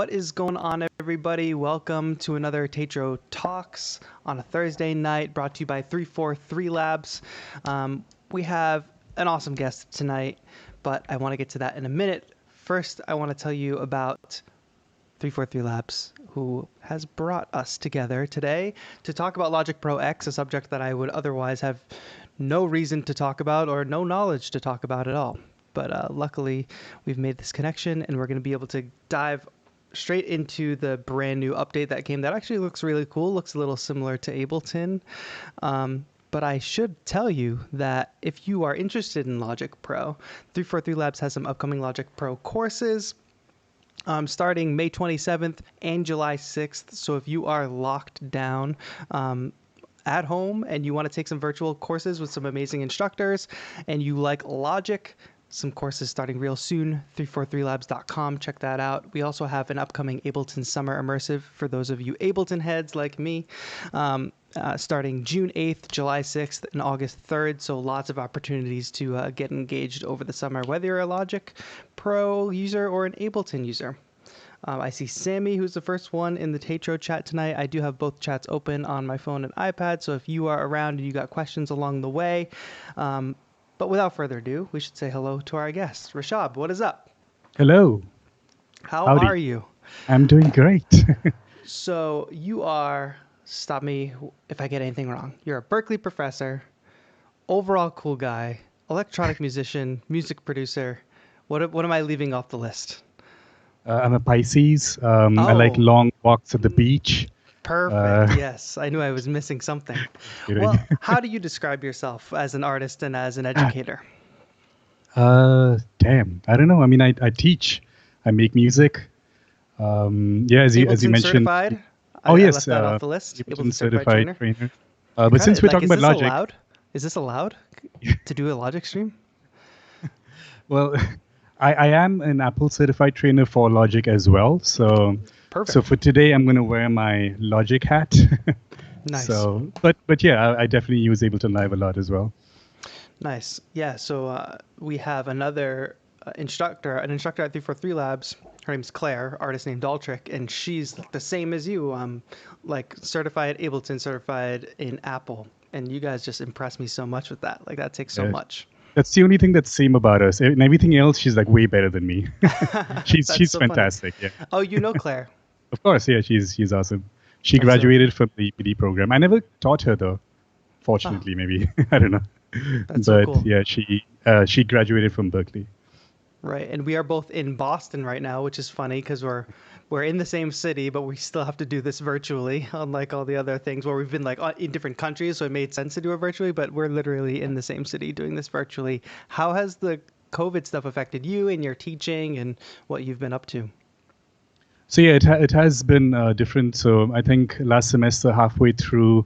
What is going on, everybody? Welcome to another TAETRO Talks on a Thursday night, brought to you by 343 Labs. We have an awesome guest tonight, but I want to get to that in a minute. First, I want to tell you about 343 Labs, who has brought us together today to talk about Logic Pro X, a subject that I would otherwise have no reason to talk about or no knowledge to talk about at all. But luckily, we've made this connection, and we're going to be able to dive straight into the brand new update that came. That actually looks really cool. Looks a little similar to Ableton. But I should tell you that if you are interested in Logic Pro, 343 Labs has some upcoming Logic Pro courses starting May 27th and July 6th. So if you are locked down at home and you want to take some virtual courses with some amazing instructors and you like Logic, some courses starting real soon, 343labs.com. Check that out. We also have an upcoming Ableton Summer Immersive for those of you Ableton heads like me, starting June 8th, July 6th, and August 3rd. So lots of opportunities to get engaged over the summer, whether you're a Logic Pro user or an Ableton user. I see Sammy, who's the first one in the TAETRO chat tonight. I do have both chats open on my phone and iPad, so if you are around and you got questions along the way, but without further ado, we should say hello to our guest. Rishabh, what is up? Hello. How Howdy. are you? I'm doing great. So you are, stop me if I get anything wrong, you're a Berkeley professor, overall cool guy, electronic musician, music producer. What am I leaving off the list? I'm a Pisces. I like long walks at the beach. Perfect. Yes, I knew I was missing something. Well, how do you describe yourself as an artist and as an educator? Damn, I don't know. I mean, I teach, I make music. Yeah, as you mentioned. Certified? Oh yes, I left that off the list. Ableton Certified Trainer. But since we're talking about Logic, is this allowed to do a Logic stream? Well, I am an Apple Certified Trainer for Logic as well. So, perfect. So for today, I'm going to wear my Logic hat. Nice. So, but yeah, I definitely use Ableton Live a lot as well. Nice. Yeah. So we have another instructor at 343 Labs. Her name's Claire, artist named dolltr, and she's the same as you, like certified Ableton, certified in Apple. And you guys just impress me so much with that. Like that takes so much. That's the only thing that's same about us. And everything else, she's like way better than me. she's so fantastic. Funny. Yeah. Oh, you know Claire? Of course, yeah. She's awesome. She graduated from the EPD program. I never taught her though. Fortunately, maybe I don't know. That's so cool. Yeah, she graduated from Berkeley. Right, and we are both in Boston right now, which is funny because we're in the same city, but we still have to do this virtually, unlike all the other things where we've been like in different countries, so it made sense to do it virtually, but we're literally in the same city doing this virtually. How has the COVID stuff affected you and your teaching and what you've been up to? So yeah, it has been different. So I think last semester, halfway through,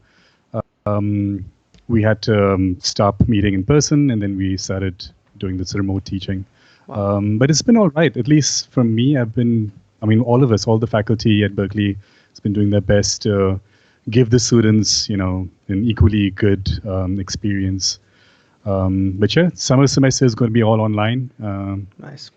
we had to stop meeting in person, and then we started doing this remote teaching. Wow. But it's been all right, at least from me. All of us, all the faculty at Berkeley has been doing their best to give the students, an equally good experience. But yeah, summer semester is going to be all online. Nice.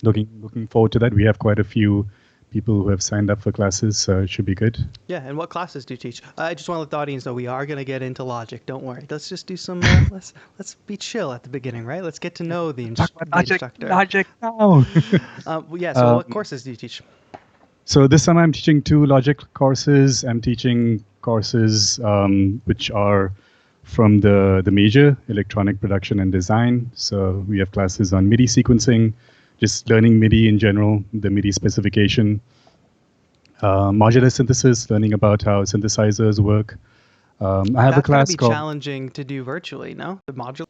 Looking forward to that. We have quite a few people who have signed up for classes, so it should be good. Yeah, and what classes do you teach? I just want to let the audience know we are going to get into Logic. Don't worry. Let's just do some, let's be chill at the beginning, right? Let's get to know the instructor. Logic now. Yeah, so what courses do you teach? So this summer I'm teaching 2 Logic courses. I'm teaching courses which are from the major, electronic production and design. So we have classes on MIDI sequencing, just learning MIDI in general, the MIDI specification, modular synthesis, learning about how synthesizers work. I have a class called... That's challenging to do virtually, no? The modular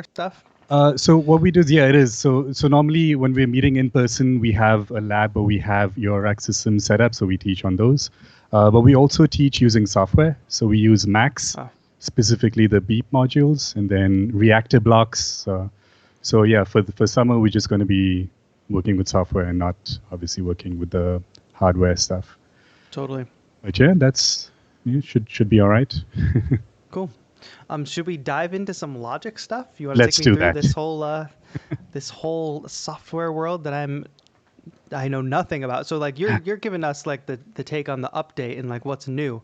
stuff? So what we do is, yeah, it is. So normally when we're meeting in person, we have a lab where we have your rack system set up, so we teach on those. But we also teach using software. So we use Max, specifically the beep modules, and then reactor blocks. So yeah, for summer, we're just going to be working with software and not obviously working with the hardware stuff. Totally. But yeah, should be all right. Cool. Should we dive into some Logic stuff? You want to Let's take me do through that. this whole software world that I'm I know nothing about. So like you're giving us like the take on the update and like what's new.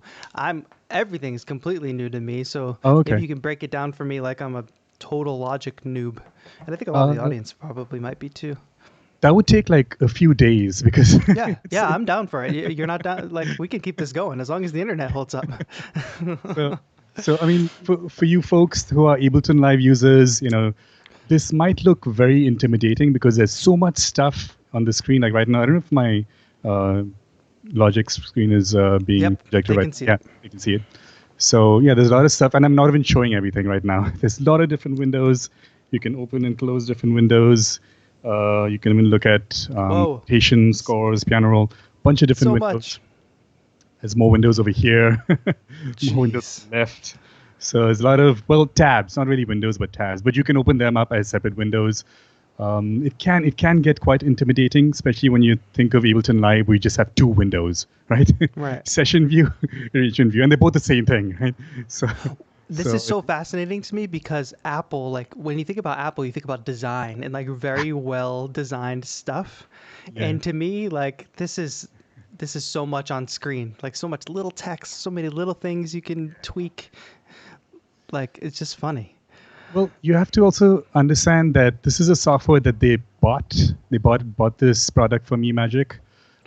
Everything's completely new to me. So Oh, maybe okay. you can break it down for me like I'm a total Logic noob. And I think a lot of the Uh, audience probably might be too. that would take like a few days because Yeah, it's yeah, I'm down for it. You're not down. Like we can keep this going as long as the internet holds up. so. So I mean, for you folks who are Ableton Live users, this might look very intimidating because there's so much stuff on the screen. Like right now, I don't know if my uh, Logic screen is being Yep, projected they right. can see Yeah, it. you can see it. So yeah, there's a lot of stuff, and I'm not even showing everything right now. There's a lot of different windows. You can open and close different windows. You can even look at Whoa, notation, s- scores, piano roll, bunch of different so windows. much. There's more windows over here, more windows Jeez. on the left. So there's a lot of, well, tabs, not really windows, but tabs. But you can open them up as separate windows. It can get quite intimidating, especially when you think of Ableton Live. We just have two windows, right? Right. Session view, region view, and they're both the same thing, right? So, This so is so fascinating to me because Apple, like when you think about Apple, you think about design and like very well designed stuff. yeah. And to me, like this is so much on screen, like so much little text, so many little things you can tweak. Like it's just funny. Well, you have to also understand that this is a software that they bought. They bought this product from eMagic.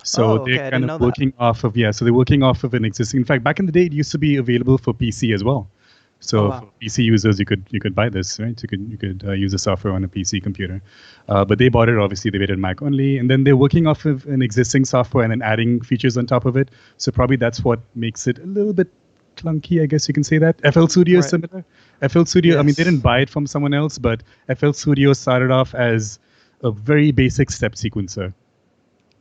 So Oh, they're okay, I kind didn't of know that. working off of, yeah, so they're working off of an existing. In fact, back in the day, it used to be available for PC as well. Oh So wow. for PC users, you could buy this, right? You could use the software on a PC computer. But they bought it. Obviously, they made it Mac only, and then they're working off of an existing software and then adding features on top of it. So probably that's what makes it a little bit clunky, I guess you can say that. FL Studio is Right. similar. FL Studio, I mean, they didn't Yes. buy it from someone else, but FL Studio started off as a very basic step sequencer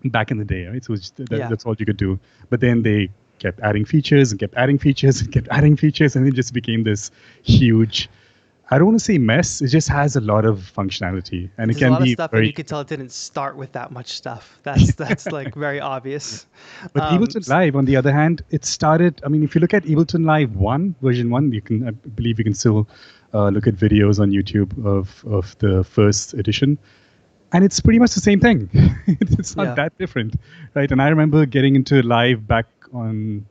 back in the day, right? So Yeah. that's all you could do. But then they kept adding features and kept adding features and kept adding features, and it just became this huge. I don't want to say mess. It just has a lot of functionality, and it There's a can lot of be stuff, and you very. could tell it didn't start with that much stuff. That's like very obvious. But Ableton S- Live, on the other hand, it started. I mean, if you look at Ableton Live 1, version 1, I believe you can still look at videos on YouTube of the first edition. And it's pretty much the same thing. It's not yeah. that different, right? And I remember getting into Live back on,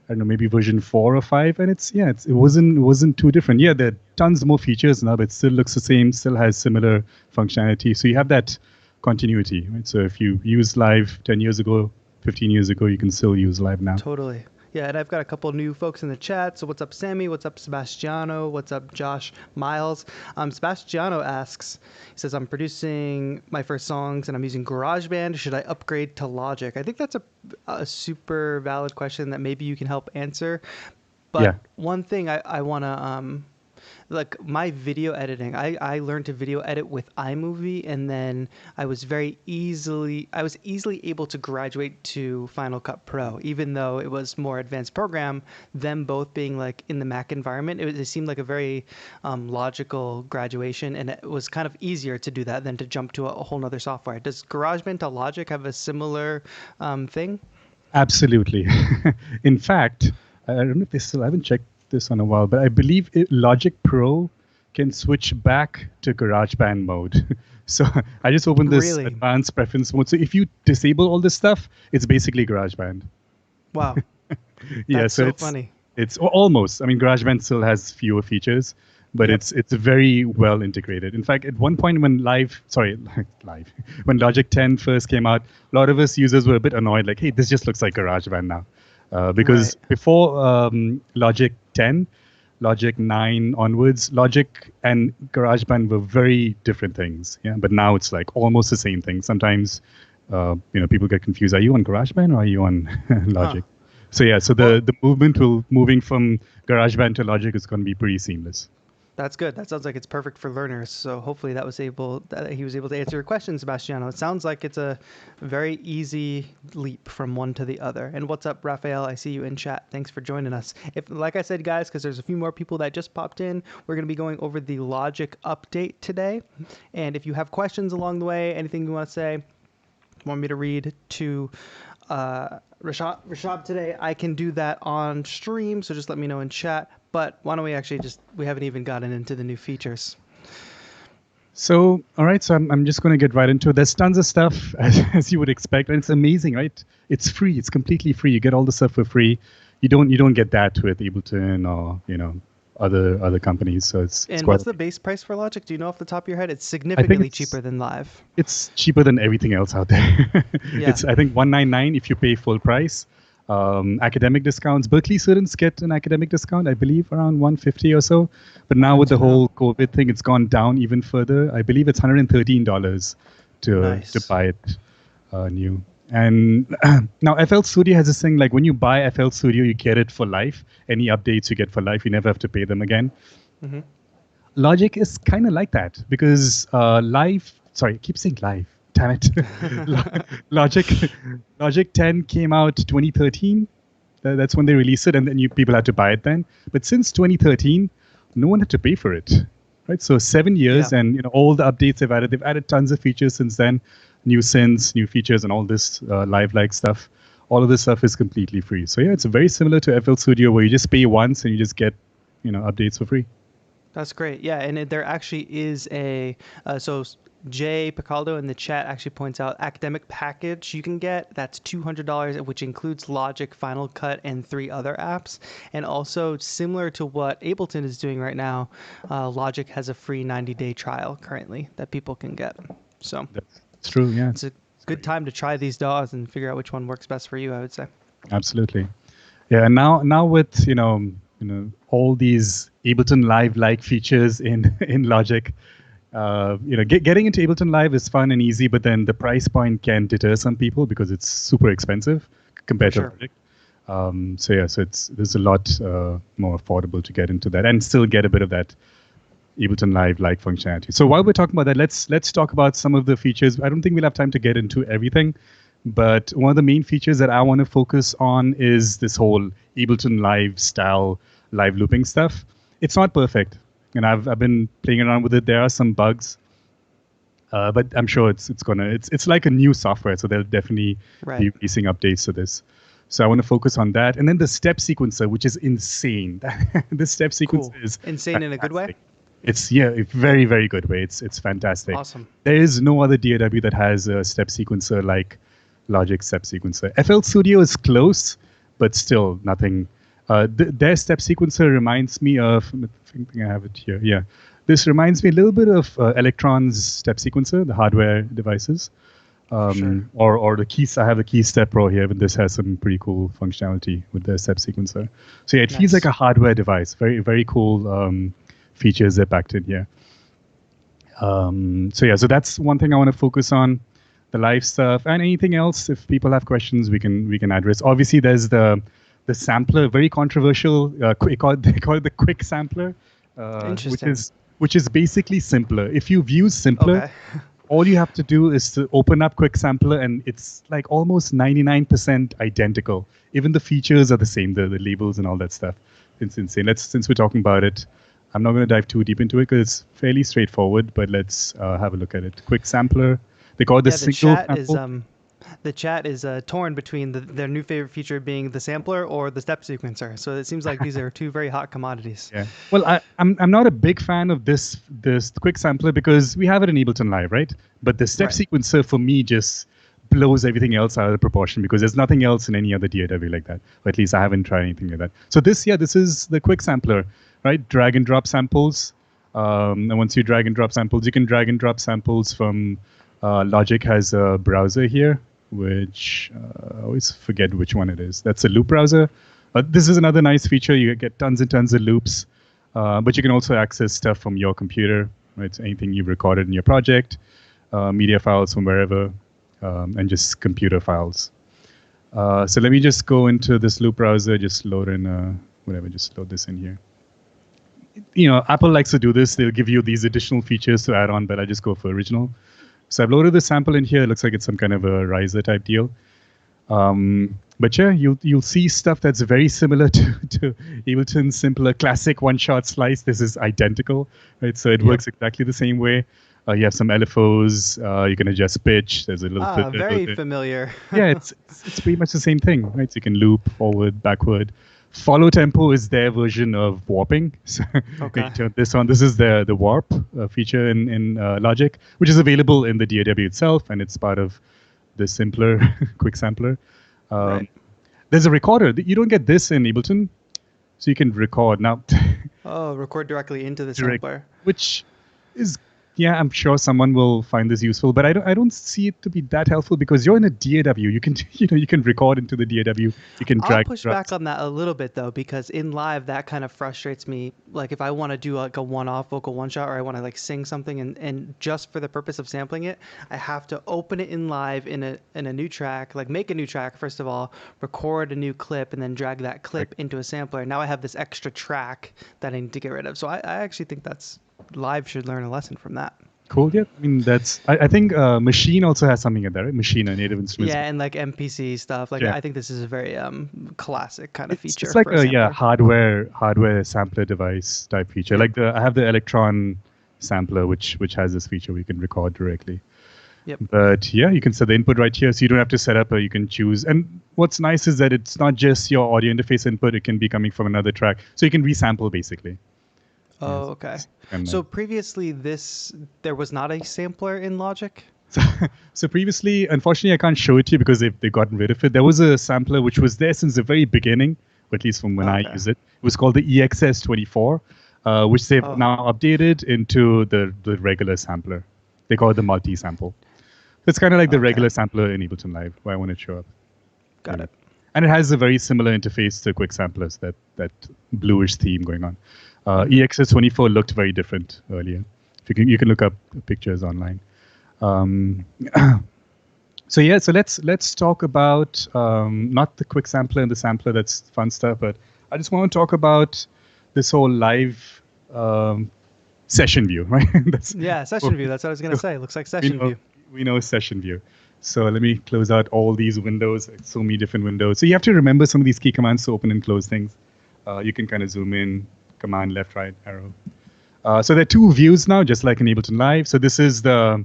I don't know, maybe version 4 or 5, and it wasn't too different. Yeah, there are tons more features now, but it still looks the same, still has similar functionality. So you have that continuity, right? So if you used Live 10 years ago, 15 years ago, you can still use Live now. Totally. Yeah, and I've got a couple new folks in the chat. So what's up, Sammy? What's up, Sebastiano? What's up, Josh Miles? Sebastiano asks, he says, I'm producing my first songs and I'm using GarageBand. Should I upgrade to Logic? I think that's a super valid question that maybe you can help answer. Yeah. But one thing I want to like my video editing, I learned to video edit with iMovie, and then I was easily able to graduate to Final Cut Pro, even though it was more advanced program. Them both being like in the Mac environment, it seemed like a very logical graduation, and it was kind of easier to do that than to jump to a whole nother software. Does GarageBand to Logic have a similar thing? Absolutely. In fact, I don't know if they still I haven't checked this on a while, but I believe Logic Pro can switch back to GarageBand mode. So I just opened this Really? advanced preference mode. So if you disable all this stuff, it's basically GarageBand. Wow, Yeah, that's so so it's funny. it's almost. I mean, GarageBand still has fewer features, but Yep. it's very well integrated. In fact, at one point when live, when Logic 10 first came out, a lot of us users were a bit annoyed, like, hey, this just looks like GarageBand now, because Right. before Logic 10, Logic 9 onwards, Logic and GarageBand were very different things. Yeah, but now it's like almost the same thing. Sometimes, people get confused. Are you on GarageBand or are you on Huh. Logic? So yeah, so Well, the moving from GarageBand to Logic is going to be pretty seamless. that's good. That sounds like it's perfect for learners. So hopefully that he was able to answer your question, Sebastiano. It sounds like it's a very easy leap from one to the other. And what's up, Raphael? I see you in chat. Thanks for joining us. If, like I said, guys, because there's a few more people that just popped in, we're going to be going over the Logic update today. And if you have questions along the way, anything you want to say, want me to read to Rishabh today, I can do that on stream. So just let me know in chat. But why don't we actually we haven't even gotten into the new features. So, all right, so I'm just going to get right into it. There's tons of stuff, as you would expect, and it's amazing, right? It's free. It's completely free. You get all the stuff for free. You don't get that with Ableton or other companies. So it's And quite. what's the base price for Logic? Do you know off the top of your head? It's I think significantly cheaper than Live. it's cheaper than everything else out there. Yeah. It's I think 199 if you pay full price. Academic discounts. Berkeley students get an academic discount, I believe, around 150 or so. But now with the whole COVID thing, it's gone down even further. I believe it's $113 to buy it new. And now FL Studio has this thing like when you buy FL Studio, you get it for life. Any updates you get for life, you never have to pay them again. Mm-hmm. Logic is kind of like that because live. Sorry, I keep saying live. Damn it. Logic 10 came out 2013. That's when they released it, and then people had to buy it then. But since 2013, no one had to pay for it, right? So 7 years, and all the updates they've added tons of features since then, new synths, new features, and all this live-like stuff. All of this stuff is completely free. So yeah, it's very similar to FL Studio where you just pay once and you just get updates for free. That's great. Yeah, and there actually is a so Jay Picaldo in the chat actually points out academic package you can get. That's $200, which includes Logic, Final Cut, and 3 other apps. And also similar to what Ableton is doing right now, Logic has a free 90-day trial currently that people can get. So that's true. Yeah, it's a good time to try these DAWs and figure out which one works best for you, I would say. Absolutely. Yeah, and now with all these Ableton Live-like features in Logic. Getting into Ableton Live is fun and easy, but then the price point can deter some people because it's super expensive compared to Logic. So there's a lot more affordable to get into that and still get a bit of that Ableton Live-like functionality. So while we're talking about that, let's talk about some of the features. I don't think we'll have time to get into everything, but one of the main features that I want to focus on is this whole Ableton Live style live looping stuff. It's not perfect. And I've been playing around with it. There are some bugs, but I'm sure it's like a new software, so they'll definitely be releasing updates to this. So I want to focus on that, and then the step sequencer, which is insane. The step sequence is insane fantastic. In a good way. It's a very, very good way. It's fantastic. Awesome. There is no other DAW that has a step sequencer like Logic step sequencer. FL Studio is close, but still nothing. Their step sequencer reminds me of, I think I have it here. Yeah, this reminds me a little bit of Electron's step sequencer, the hardware devices, or the keys. I have the Key Step Pro here, but this has some pretty cool functionality with their step sequencer. So yeah, it feels like a hardware device. Very, very cool features they're packed in here. So that's one thing I want to focus on, the live stuff, and anything else. If people have questions, we can address. Obviously, there's the sampler, very controversial. They call it the quick sampler, which is basically simpler. If you've used simpler, all you have to do is to open up quick sampler, and it's like almost 99% identical. Even the features are the same, the labels and all that stuff. It's insane. Since we're talking about it, I'm not going to dive too deep into it because it's fairly straightforward. But let's have a look at it. Quick sampler. They call it the single sample. The chat is torn between their new favorite feature being the sampler or the step sequencer. So it seems like these are two very hot commodities. Yeah. Well, I'm not a big fan of this quick sampler because we have it in Ableton Live, right? But the step sequencer for me just blows everything else out of proportion because there's nothing else in any other DAW like that. Or at least I haven't tried anything like that. So this is the quick sampler, right? Drag and drop samples. And once you drag and drop samples, you can drag and drop samples from Logic has a browser here, which I always forget which one it is. That's a loop browser. This is another nice feature. You get tons and tons of loops, but you can also access stuff from your computer, right? So anything you've recorded in your project, media files from wherever, and just computer files. So let me just go into this loop browser, just load in whatever, just load this in here. Apple likes to do this. They'll give you these additional features to add on, but I just go for original. So I've loaded the sample in here. It looks like it's some kind of a riser type deal. But yeah, you'll see stuff that's very similar to Ableton's simpler classic one-shot slice. This is identical, right? So it works exactly the same way. You have some LFOs. You can adjust pitch. There's a little very familiar. Yeah, it's pretty much the same thing, right? So you can loop forward, backward, Follow tempo is their version of warping. So Okay. you turn this on. This is the warp feature in Logic, which is available in the DAW itself, and it's part of the simpler quick sampler. Right. There's a recorder. You don't get this in Ableton, so you can record now. Oh, record directly into the Direct, sampler. which is, yeah, I'm sure someone will find this useful, but I don't see it to be that helpful because you're in a DAW. You can you can record into the DAW. You can I'll drag. push back on that a little bit though, because in live that kind of frustrates me. Like if I want to do like a one-off vocal one-shot, or I want to like sing something and just for the purpose of sampling it, I have to open it in live in a new track, like make a new track first of all, record a new clip, and then drag that clip into a sampler. Now I have this extra track that I need to get rid of. So I actually think that's live should learn a lesson from that. Cool. Yeah. I mean, that's. I think Machine also has something in there, right? Machine, a native instruments. Yeah, and like MPC stuff. Like Yeah. I think this is a very classic kind of feature. It's like for a a sampler. hardware sampler device type feature. Like I have the Electron sampler, which has this feature where you can record directly. Yep. But yeah, you can set the input right here, so you don't have to set up, or you can choose. And what's nice is that it's not just your audio interface input; it can be coming from another track, so you can resample basically. Oh, okay. So previously, there was not a sampler in Logic. So previously, unfortunately, I can't show it to you because they've gotten rid of it. There was a sampler which was there since the very beginning, or at least from when I use it. It was called the EXS24, which they've now updated into the regular sampler. They call it the multi-sample. It's kind of like the regular sampler in Ableton Live, where I want it to show up. Got it. And it has a very similar interface to quick samplers, that bluish theme going on. EXS24 looked very different earlier. If you can look up pictures online. So yeah, so let's talk about not the quick sampler and the sampler, that's fun stuff, but I just want to talk about this whole live session view, right? Session view. That's what I was gonna say. It looks like session view. We know session view. So let me close out all these windows, like so many different windows. So you have to remember some of these key commands to open and close things. You can kind of zoom in, command, left, right, arrow. So there are two views now, just like in Ableton Live. So this is the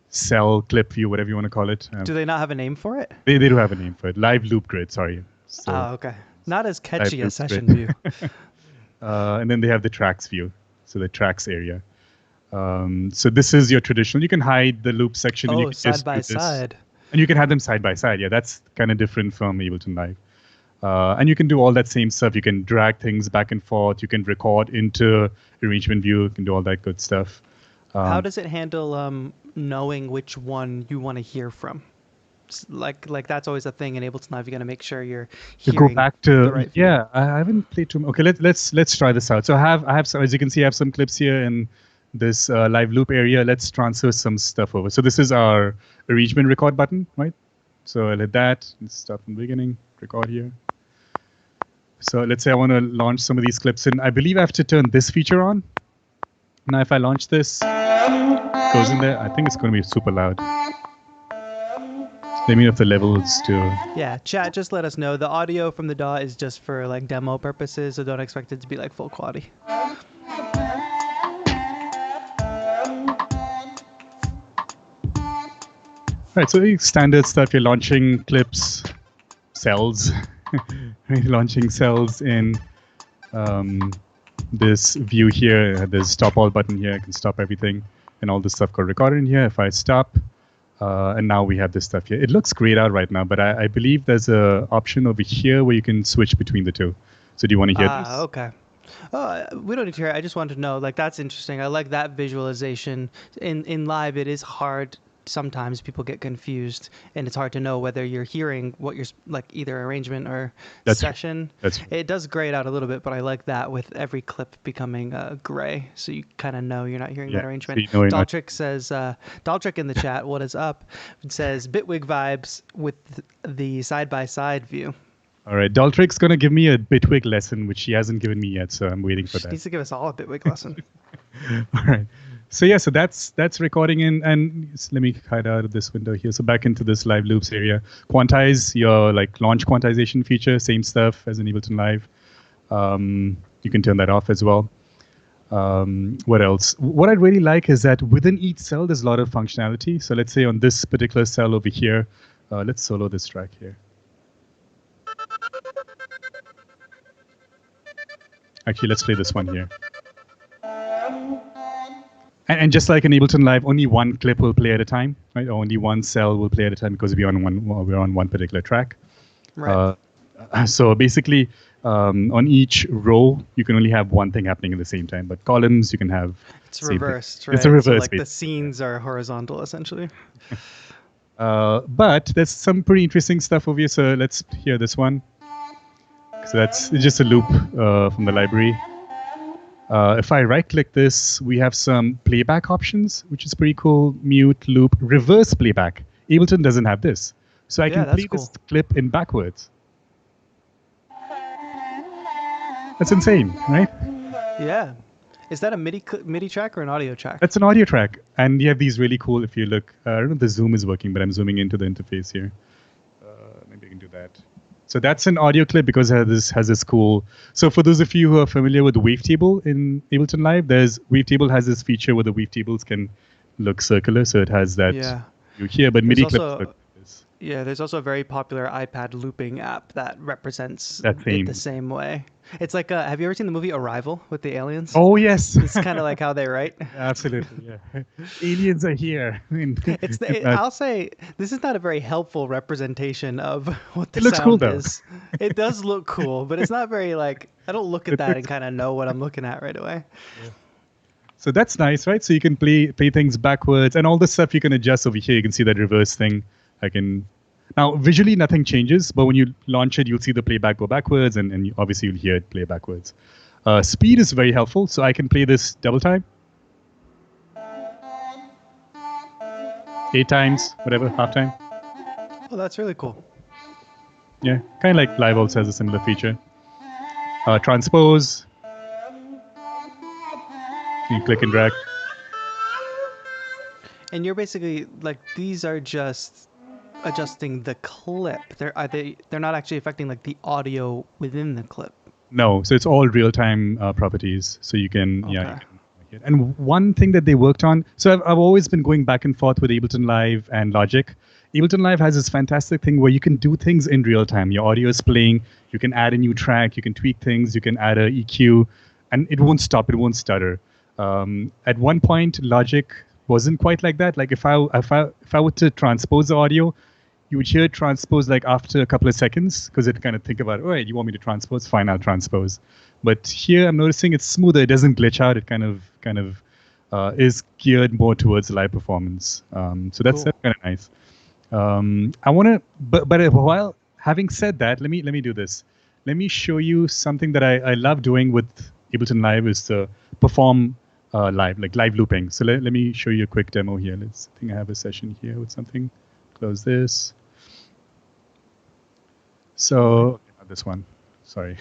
cell clip view, whatever you want to call it. Do they not have a name for it? They do have a name for it. Live loop grid, sorry. So okay. Not as catchy as session grid. view. And then they have the tracks view, so the tracks area. So this is your traditional. You can hide the loop section. And you can side by side. And you can have them side by side. Yeah, that's kind of different from Ableton Live. And you can do all that same stuff. You can drag things back and forth. You can record into arrangement view. You can do all that good stuff. How does it handle knowing which one you want to hear from? Like that's always a thing in Ableton Live. You got to make sure you're hearing go back to the right view. I haven't played too much. Okay, let's try this out. So I have some, as you can see, I have some clips here in this live loop area. Let's transfer some stuff over. So this is our arrangement record button, right? So I'll hit that. Let's start from the beginning. Record here. So let's say I want to launch some of these clips in. I believe I have to turn this feature on. Now if I launch this, it goes in there. I think it's going to be super loud. Let me know if the level is too. Yeah, chat, just let us know. The audio from the DAW is just for like demo purposes, so don't expect it to be like full quality. Right, so standard stuff. You're launching clips, cells, launching cells in this view here. There's stop all button here. I can stop everything, and all this stuff got recorded in here. If I stop, and now we have this stuff here. It looks grayed out right now, but I believe there's a option over here where you can switch between the two. So do you want to hear this? Okay. Oh, we don't need to hear it. I just wanted to know. Like, that's interesting. I like that visualization. In live, it is hard. Sometimes people get confused, and it's hard to know whether you're hearing what you're like, either arrangement or session. It does grade out a little bit, but I like that with every clip becoming gray, so you kind of know you're not hearing that arrangement. So Dolltr says, Dolltr in the chat, what is up? It says Bitwig vibes with the side-by-side view. All right, Dolltr's going to give me a Bitwig lesson, which she hasn't given me yet, so I'm waiting for that. She needs to give us all a Bitwig lesson. All right. So yeah, so that's recording in, and let me hide out of this window here. So back into this live loops area. Quantize, your like launch quantization feature, same stuff as in Ableton Live. You can turn that off as well. What else? What I really like is that within each cell, there's a lot of functionality. So let's say on this particular cell over here, let's solo this track here. Actually, let's play this one here. And just like in Ableton Live, only one clip will play at a time, right? Or only one cell will play at a time because we're on one particular track. Right. So basically, on each row, you can only have one thing happening at the same time. But columns, you can have. It's reversed, right? It's a reverse. So like the scenes are horizontal, essentially. But there's some pretty interesting stuff over here. So let's hear this one. So it's just a loop from the library. If I right-click this, we have some playback options, which is pretty cool. Mute, loop, reverse playback. Ableton doesn't have this. So I can play this clip in backwards. That's insane, right? Yeah. Is that a MIDI track or an audio track? That's an audio track. And you have these really cool, if you look, I don't know if the zoom is working, but I'm zooming into the interface here. Maybe I can do that. So that's an audio clip because it has this cool. So for those of you who are familiar with Wavetable in Ableton Live, Wavetable has this feature where the wavetables can look circular. So it has that view here, but MIDI clips look like this. Yeah, there's also a very popular iPad looping app that represents it the same way. It's like, have you ever seen the movie Arrival with the aliens? Oh, yes. It's kind of like how they write. Absolutely, yeah. Aliens are here. I'll say this is not a very helpful representation of what the sound cool, is. It does look cool, but it's not very like, I don't look at that and kind of know what I'm looking at right away. Yeah. So that's nice, right? So you can play things backwards and all the stuff you can adjust over here. You can see that reverse thing. Now, visually, nothing changes, but when you launch it, you'll see the playback go backwards, and obviously you'll hear it play backwards. Speed is very helpful, so I can play this double time. 8 times, whatever, half time. Oh, that's really cool. Yeah, kind of like Live also has a similar feature. Transpose. You click and drag. And you're basically, like, these are just adjusting the clip. They're not actually affecting like the audio within the clip. No, so it's all real-time properties. So you can and one thing that they worked on. So I've always been going back and forth with Ableton Live and Logic. Ableton Live has this fantastic thing where you can do things in real time. Your audio is playing. You can add a new track. You can tweak things. You can add a EQ, and it won't stop. It won't stutter. At one point, Logic wasn't quite like that. Like if I were to transpose the audio, you would hear it transpose like after a couple of seconds because it kind of think about, all right, you want me to transpose? Fine, I'll transpose. But here I'm noticing it's smoother. It doesn't glitch out. It kind of is geared more towards live performance. So that's kind of nice. I want to, but while having said that, let me do this. Let me show you something that I love doing with Ableton Live is to perform live, like live looping. So let me show you a quick demo here. I think I have a session here with something. Close this. So not this one. Sorry.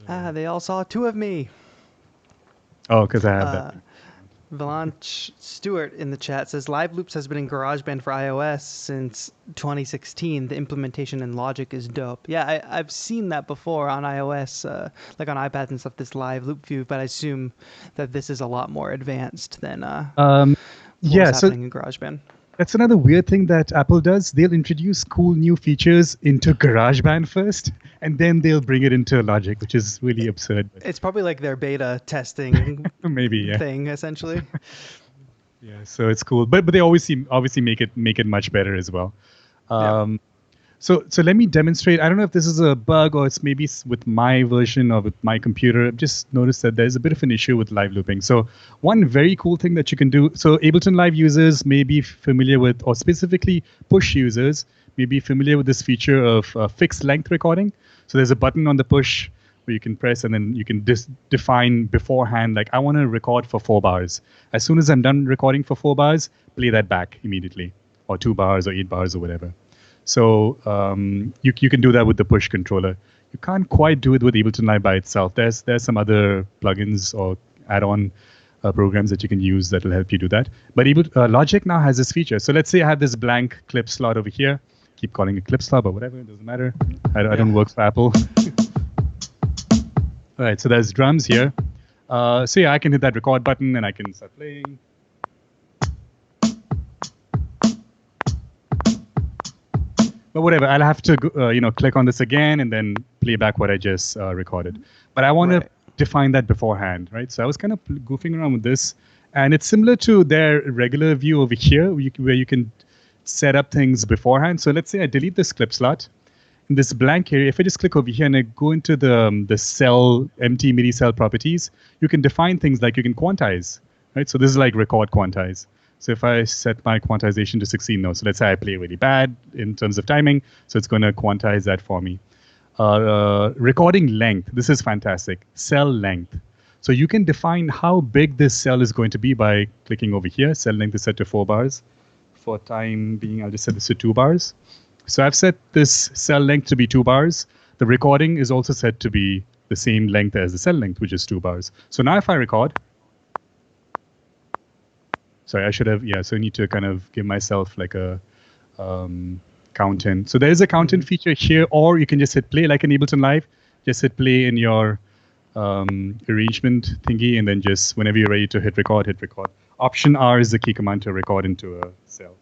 They all saw 2 of me. Oh, because I have that. Valanche Stewart in the chat says Live Loops has been in GarageBand for iOS since 2016. The implementation in Logic is dope. Yeah, I've seen that before on iOS, like on iPads and stuff, this Live Loop view, but I assume that this is a lot more advanced than what's happening in GarageBand. That's another weird thing that Apple does. They'll introduce cool new features into GarageBand first, and then they'll bring it into Logic, which is really absurd. It's probably like their beta testing thing, essentially. Yeah, so it's cool, but they obviously make it much better as well. So let me demonstrate. I don't know if this is a bug or it's maybe with my version or with my computer. I've just noticed that there's a bit of an issue with live looping. So one very cool thing that you can do. So Ableton Live users may be familiar with, or specifically Push users may be familiar with this feature of fixed length recording. So there's a button on the Push where you can press and then you can define beforehand, like I want to record for 4 bars. As soon as I'm done recording for 4 bars, play that back immediately, or 2 bars or 8 bars or whatever. So you can do that with the Push controller. You can't quite do it with Ableton Live by itself. There's some other plugins or add-on programs that you can use that will help you do that. But Logic now has this feature. So let's say I have this blank clip slot over here. Keep calling it clip slot, but whatever, it doesn't matter. I don't work for Apple. All right, so there's drums here. So yeah, I can hit that record button and I can start playing. But whatever, I'll have to click on this again and then play back what I just recorded. But I want to define that beforehand, right? So I was kind of goofing around with this, and it's similar to their regular view over here, where you can set up things beforehand. So let's say I delete this clip slot. In this blank area, if I just click over here and I go into the cell, empty MIDI cell properties, you can define things like you can quantize, right? So this is like record quantize. So if I set my quantization to 16 notes, so let's say I play really bad in terms of timing, so it's going to quantize that for me. Recording length, this is fantastic. Cell length. So you can define how big this cell is going to be by clicking over here. Cell length is set to 4 bars. For time being, I'll just set this to 2 bars. So I've set this cell length to be 2 bars. The recording is also set to be the same length as the cell length, which is 2 bars. So now if I record, sorry, I should have, so I need to kind of give myself like a count in. So there is a count in feature here, or you can just hit play like in Ableton Live. Just hit play in your arrangement thingy, and then just whenever you're ready to hit record, hit record. Option R is the key command to record into a cell.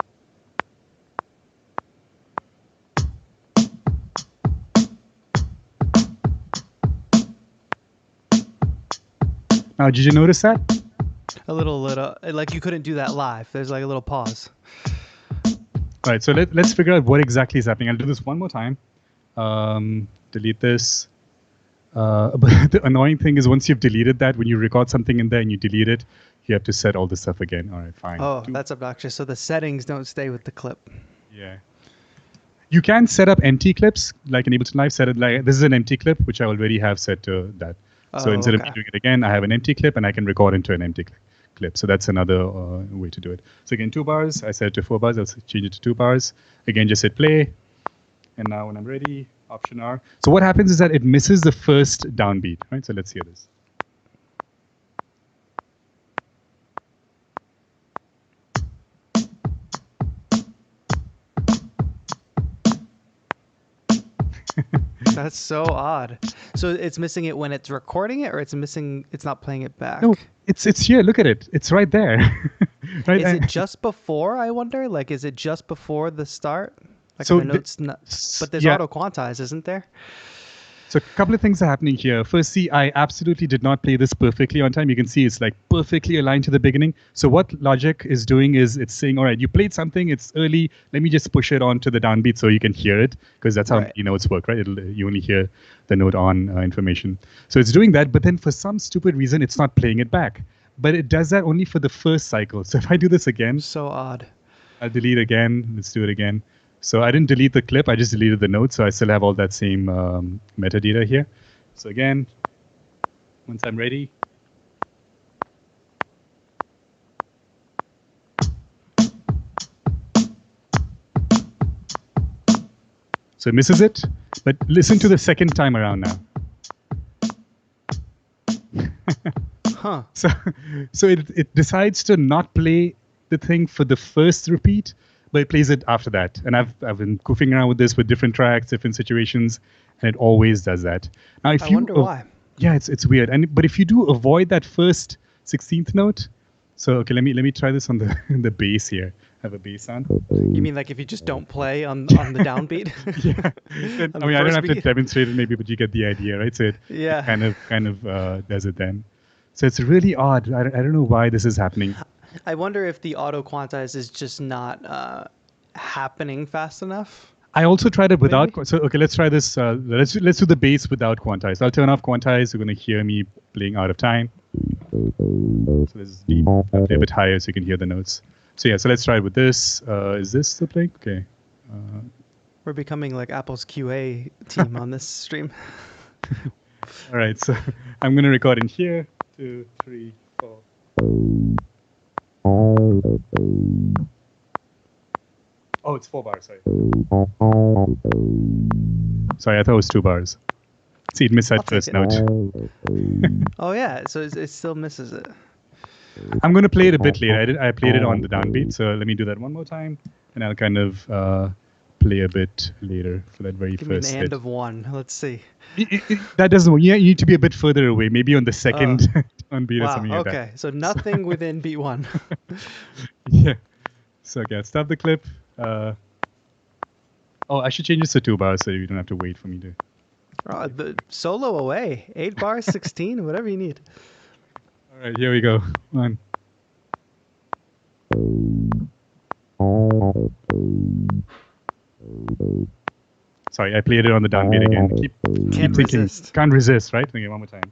Now, did you notice that? A little, like you couldn't do that live. There's like a little pause. All right, so let's figure out what exactly is happening. I'll do this one more time. Delete this. But the annoying thing is once you've deleted that, when you record something in there and you delete it, you have to set all this stuff again. All right, fine. Oh, that's obnoxious. So the settings don't stay with the clip. Yeah. You can set up empty clips, like in Ableton Live, set it like, this is an empty clip, which I already have set to that. So instead of doing it again, I have an empty clip and I can record into an empty clip. So that's another way to do it. So again, 2 bars. I set it to 4 bars. I'll change it to 2 bars. Again, just hit play. And now when I'm ready, Option R. So what happens is that it misses the first downbeat, right? So let's hear this. That's so odd. So it's missing it when it's recording it, or it's not playing it back? No, it's here. Look at it. It's right there. Right? Is it just before, I wonder? Like, is it just before the start? Like so the notes but there's auto quantize, isn't there? So a couple of things are happening here. Firstly, I absolutely did not play this perfectly on time. You can see it's like perfectly aligned to the beginning. So what Logic is doing is it's saying, all right, you played something, it's early. Let me just push it onto the downbeat so you can hear it, because that's how notes work, right? You only hear the note on information. So it's doing that, but then for some stupid reason, it's not playing it back. But it does that only for the first cycle. So if I do this again. So odd. I'll delete again. Let's do it again. So I didn't delete the clip, I just deleted the note, so I still have all that same metadata here. So again, once I'm ready. So it misses it, but listen to the second time around now. Huh. So it decides to not play the thing for the first repeat, but it plays it after that. And I've been goofing around with this with different tracks, different situations, and it always does that. Now, if I wonder why. Yeah, it's weird. But if you do avoid that first 16th note, so okay, let me try this on the bass here. I have a bass sound. You mean like if you just don't play on the downbeat? Yeah. I mean, I don't have to demonstrate it maybe, but you get the idea, right? So it kind of does it then. So it's really odd. I don't know why this is happening. I wonder if the auto quantize is just not happening fast enough. I also tried it without. So okay, let's try this. Let's do the bass without quantize. I'll turn off quantize. You're going to hear me playing out of time. So this is deep. I'll play a bit higher so you can hear the notes. So yeah, so let's try it with this. Is this still playing? Okay. We're becoming like Apple's QA team on this stream. All right, so I'm going to record in here. 2, 3, 4. Oh, it's 4 bars, sorry. Sorry, I thought it was 2 bars. See, it missed that first note. Oh, yeah, so it still misses it. I'm going to play it a bit later. I played it on the downbeat, so let me do that one more time, and I'll kind of play a bit later for that very Give first me an and bit. of 1. Let's see. That doesn't work. Yeah, you need to be a bit further away, maybe on the second downbeat or something like that. Okay, so nothing within beat 1. Yeah. So okay, I'll stop the clip. Oh, I should change this to 2 bars so you don't have to wait for me to. The solo away. 8 bars, 16, whatever you need. All right, here we go. One. Sorry, I played it on the downbeat again. Keep Can't thinking. resist. Can't resist, right? Okay, one more time.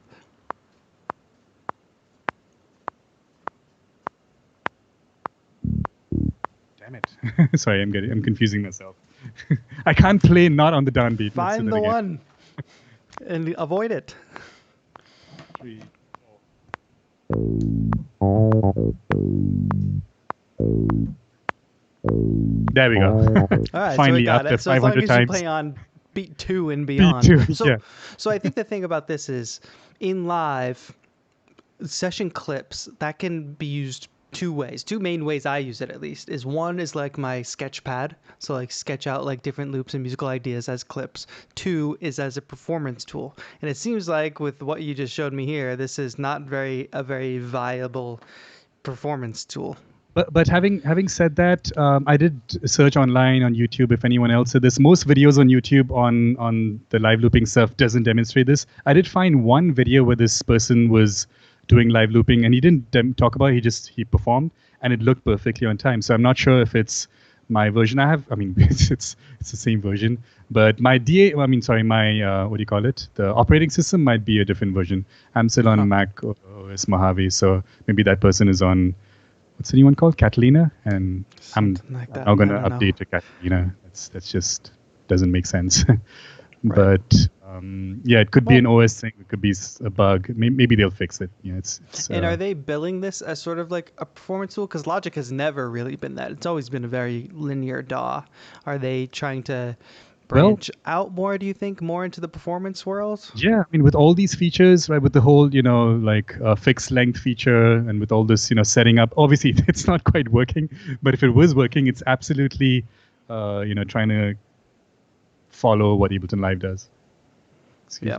Damn it. Sorry, I'm confusing myself. I can't play not on the downbeat. Find the one and avoid it. 3, 4. There we go. All right, Finally, so we got after it. So as long 500 as times. you play on beat 2 and beyond. Beat 2, so, yeah. So I think the thing about this is in live session clips that can be used 2 ways. 2 main ways I use it, at least, is one is like my sketch pad, so like sketch out like different loops and musical ideas as clips. 2 is as a performance tool, and it seems like with what you just showed me here, this is not a very viable performance tool. But having said that, I did search online on YouTube if anyone else said this. Most videos on YouTube on the live looping stuff doesn't demonstrate this. I did find one video where this person was doing live looping and he didn't talk about it, he performed and it looked perfectly on time. So I'm not sure if it's my version. It's the same version, but my what do you call it? The operating system might be a different version. I'm still on Mac OS Mojave, so maybe that person is on, what's the new one called? Catalina, and I'm not going to update to Catalina. That's just doesn't make sense. Right. But yeah, it could be an OS thing. It could be a bug. Maybe they'll fix it. Yeah, it's and are they billing this as sort of like a performance tool? Because Logic has never really been that. It's always been a very linear DAW. Are they trying to branch out more, do you think, more into the performance world? Yeah, I mean, with all these features, right, with the whole, fixed length feature and with all this, setting up, obviously it's not quite working, but if it was working, it's absolutely, trying to follow what Ableton Live does. Yeah.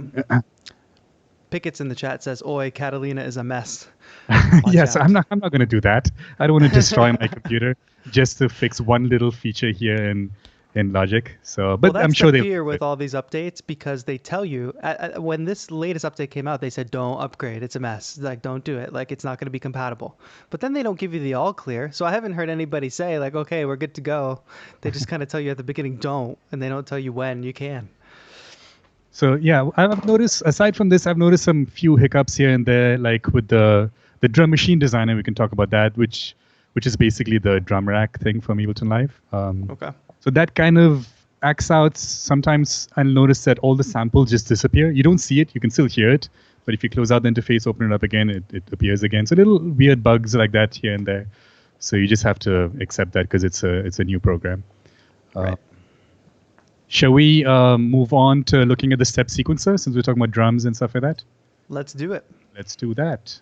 Pickett's in the chat says, "Oi, Catalina is a mess." Yes, I'm not going to do that. I don't want to destroy my computer just to fix one little feature here in Logic. So, but I'm sure they'll fear with all these updates, because they tell you when this latest update came out, they said don't upgrade, it's a mess, like don't do it, like it's not going to be compatible. But then they don't give you the all clear. So I haven't heard anybody say like, okay, we're good to go. They just kind of tell you at the beginning don't, and they don't tell you when you can. So yeah, I've noticed, aside from this, I've noticed some few hiccups here and there, like with the drum machine designer. We can talk about that, which is basically the drum rack thing from Ableton Live. Okay. So that kind of acts out. Sometimes I'll notice that all the samples just disappear. You don't see it, you can still hear it, but if you close out the interface, open it up again, it appears again. So little weird bugs like that here and there. So you just have to accept that because it's a new program. Right. Shall we move on to looking at the step sequencer, since we're talking about drums and stuff like that? Let's do it. Let's do that.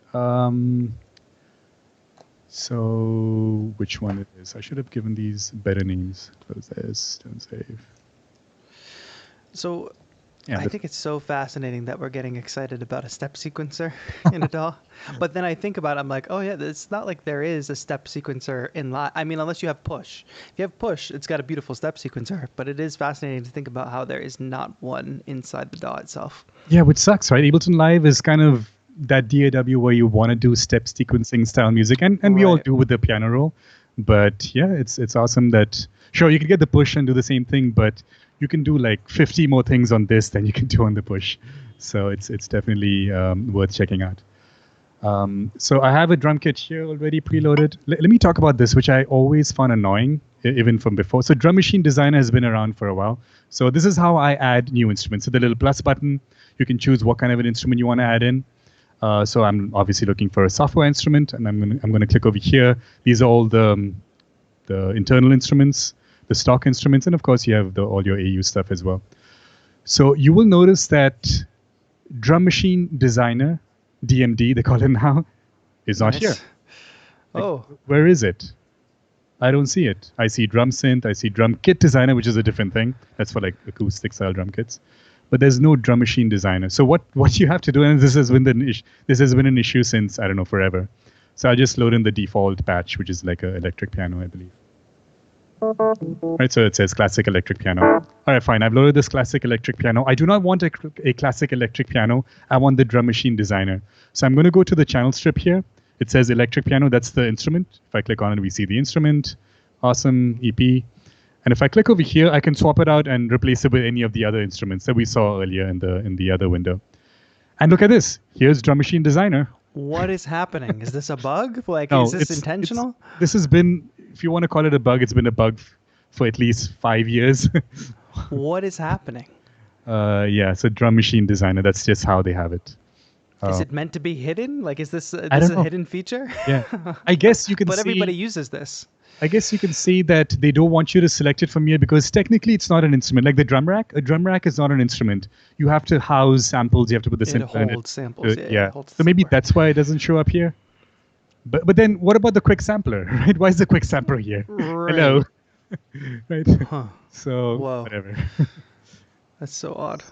So which one it is? I should have given these better names. Close this, don't save. So Yeah, I think it's so fascinating that we're getting excited about a step sequencer in a DAW. But then I think about it, I'm like, oh yeah, it's not like there is a step sequencer in live. I mean, unless you have push. If you have push, it's got a beautiful step sequencer. But it is fascinating to think about how there is not one inside the DAW itself. Yeah, which sucks, right? Ableton Live is kind of that DAW where you want to do step sequencing style music, and we all do with the piano roll. But yeah, it's awesome that, sure, you can get the push and do the same thing, but you can do like 50 more things on this than you can do on the push. So it's definitely worth checking out. So I have a drum kit here already preloaded. Let me talk about this, which I always found annoying, even from before. So Drum Machine Designer has been around for a while. So this is how I add new instruments. So the little plus button, you can choose what kind of an instrument you want to add in. So I'm obviously looking for a software instrument, and I'm going to click over here. These are all the internal instruments, the stock instruments, and of course you have all your AU stuff as well. So you will notice that Drum Machine Designer, DMD they call it now, is not here. Oh, where is it? I don't see it. I see Drum Synth, I see Drum Kit Designer, which is a different thing. That's for like acoustic style drum kits. But there's no Drum Machine Designer. So what you have to do, and this has been an issue since, I don't know, forever. So I just load in the default patch, which is like an electric piano, I believe. Right, so it says classic electric piano. All right, fine. I've loaded this classic electric piano. I do not want a classic electric piano. I want the drum machine designer. So I'm going to go to the channel strip here. It says electric piano. That's the instrument. If I click on it, we see the instrument. Awesome, EP. And if I click over here, I can swap it out and replace it with any of the other instruments that we saw earlier in the other window. And look at this. Here's drum machine designer. What is happening? Is this a bug? Like, No, is this intentional? This has been, if you want to call it a bug, it's been a bug for at least 5 years. What is happening? Yeah, so drum machine designer, that's just how they have it. Is it meant to be hidden? Like, is this a hidden feature? Yeah, I guess you can But see, everybody uses this. I guess you can see that they don't want you to select it from here because technically it's not an instrument. Like the drum rack, a drum rack is not an instrument. You have to house samples. You have to put the sample in it. It holds samples. Yeah. So maybe that's why it doesn't show up here. But then what about the quick sampler, right? Why is the quick sampler here? Right. Hello. Right. Huh. So Whoa. whatever. That's so odd.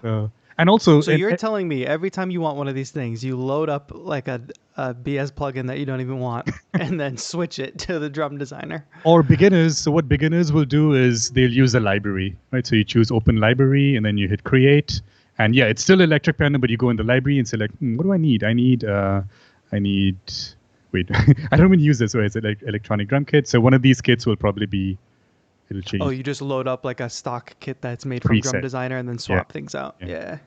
And also, So you're telling me every time you want one of these things, you load up like a BS plugin that you don't even want, and then switch it to the drum designer. Or beginners. So what beginners will do is they'll use a library, right? So you choose open library, and then you hit create. And yeah, it's still electric piano, but you go in the library and select, what do I need? I need. Wait, I don't even use this. So it's like electronic drum kit. So one of these kits will probably be. It'll change. Oh, you just load up like a stock kit that's made from Drum Designer and then swap things out. Yeah.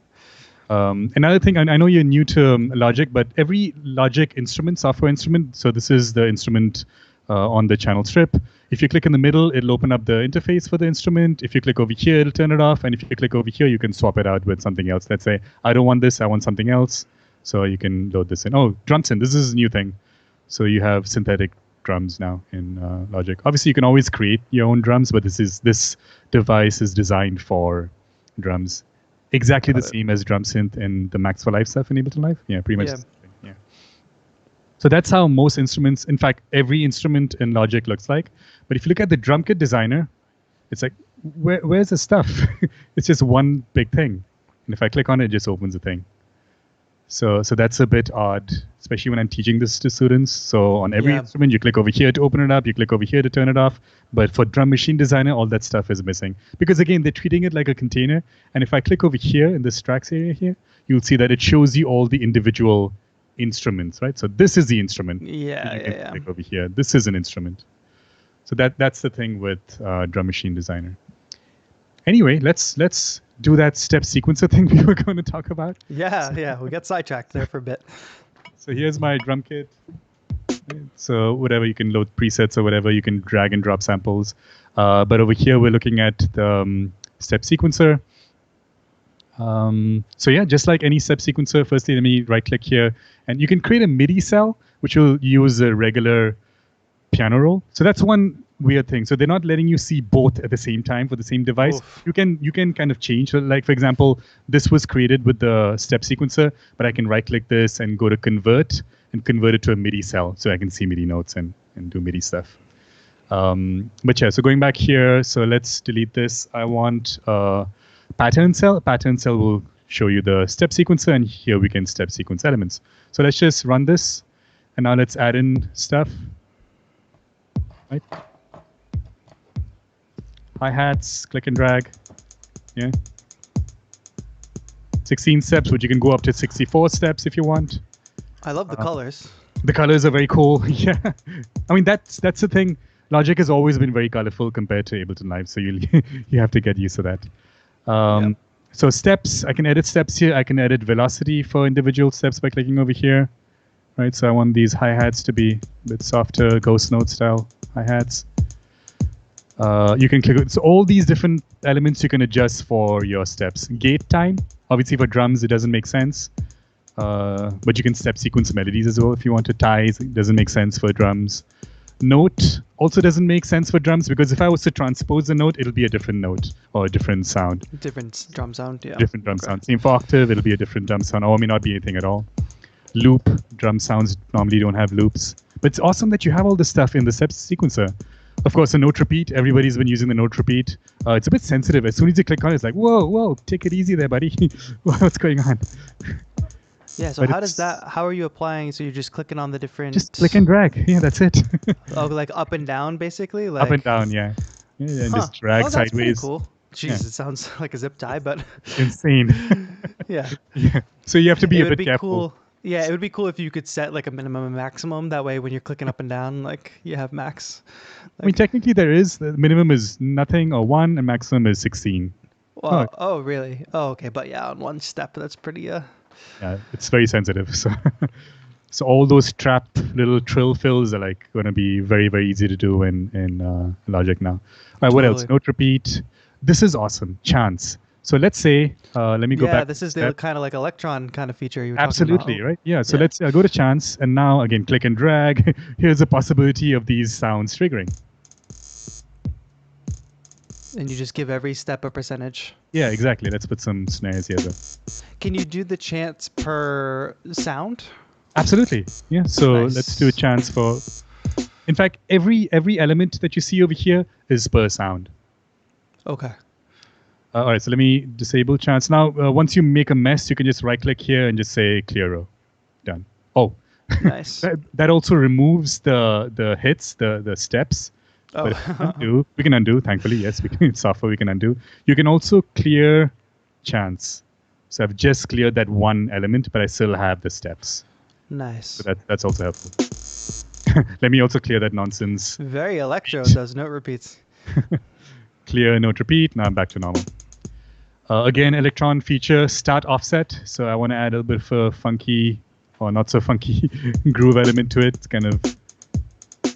Another thing, I know you're new to Logic, but every Logic instrument, software instrument, so this is the instrument on the channel strip. If you click in the middle, it'll open up the interface for the instrument. If you click over here, it'll turn it off. And if you click over here, you can swap it out with something else. Let's say, I don't want this, I want something else. So you can load this in. Oh, drum synth, this is a new thing. So you have synthetic drums now in Logic. Obviously, you can always create your own drums, but this device is designed for drums. Exactly the same as drum synth and the Max for Live stuff in Ableton Live. Yeah, pretty much. Yeah. So that's how most instruments, in fact, every instrument in Logic looks like. But if you look at the drum kit designer, it's like, where's the stuff? It's just one big thing. And if I click on it, it just opens the thing. So that's a bit odd, especially when I'm teaching this to students. So on every instrument, you click over here to open it up, you click over here to turn it off. But for drum machine designer, all that stuff is missing. Because again, they're treating it like a container. And if I click over here in this tracks area here, you'll see that it shows you all the individual instruments, right? So this is the instrument. Yeah. Click over here. This is an instrument. So that's the thing with drum machine designer. Anyway, let's do that step sequencer thing we were going to talk about. Yeah, we got sidetracked there for a bit. So here's my drum kit. So whatever, you can load presets or whatever, you can drag and drop samples. But over here, we're looking at the step sequencer. So yeah, just like any step sequencer, firstly, let me right click here. And you can create a MIDI cell, which will use a regular piano roll. So that's one weird thing. So they're not letting you see both at the same time for the same device. Oof. You can kind of change. So like, for example, this was created with the step sequencer, but I can right click this and go to convert and convert it to a MIDI cell so I can see MIDI notes and do MIDI stuff. But yeah, so going back here, so let's delete this. I want a pattern cell. A pattern cell will show you the step sequencer, and here we can step sequence elements. So let's just run this, and now let's add in stuff. Right. Hi-hats, click and drag. Yeah. 16 steps, which you can go up to 64 steps if you want. I love the colors. The colors are very cool. Yeah. I mean, that's the thing. Logic has always been very colorful compared to Ableton Live, so you have to get used to that. So steps, I can edit steps here. I can edit velocity for individual steps by clicking over here. Right, so I want these hi-hats to be a bit softer, ghost note style hi-hats. You can click, so all these different elements you can adjust for your steps. Gate time, obviously for drums it doesn't make sense, but you can step sequence melodies as well if you want to. Ties, it doesn't make sense for drums. Note also doesn't make sense for drums because if I was to transpose the note, it'll be a different note or a different sound. Different drum sound, yeah. Different drum sound. Same for octave, it'll be a different drum sound, or it may not be anything at all. Loop, drum sounds normally don't have loops. But it's awesome that you have all this stuff in the step sequencer. Of course, the note repeat, everybody's been using the note repeat. It's a bit sensitive. As soon as you click on it, it's like, whoa, take it easy there, buddy. What's going on? Yeah, so how are you applying? So you're just clicking on the different... Just click and drag. Yeah, that's it. Oh, like up and down, basically? Like... Up and down, yeah. Yeah, and just drag Oh, that's pretty sideways. cool. Jeez, Yeah. it sounds like a zip tie, but Insane. yeah. Yeah. So you have to be It a would bit be careful. cool. Yeah, it would be cool if you could set like a minimum and maximum. That way, when you're clicking up and down, like you have max. I mean, technically there is. The minimum is nothing or 1 and maximum is 16. Oh, Well, oh, really? Oh, okay. But yeah, on one step, that's pretty. yeah, it's very sensitive. So, so all those trap little trill fills are like going to be very, very easy to do in Logic now. All right, what else? Totally. Note repeat. This is awesome. Chance. So let's say, let me go Yeah, back. this is to the that. kind of like Electron kind of feature you were Absolutely, talking about. right? Yeah. So Yeah. let's go to chance, and now again, click and drag. Here's a possibility of these sounds triggering. And you just give every step a percentage. Yeah, exactly. Let's put some snares here, though. Can you do the chants per sound? Absolutely. Yeah. So Nice. let's do a chance for. In fact, every element that you see over here is per sound. Okay. All right. So let me disable chance. Now, once you make a mess, you can just right-click here and just say clear row. Done. Oh, Nice. that also removes the hits, the steps. Oh. But we can undo. Thankfully, yes, we can. Software we can undo. You can also clear chance. So I've just cleared that one element, but I still have the steps. Nice. So that's also helpful. Let me also clear that nonsense. Very electro, those note repeats. Clear, note, repeat. Now I'm back to normal. Again, Electron feature start offset. So I want to add a little bit of a funky or not so funky groove element to it. It's kind of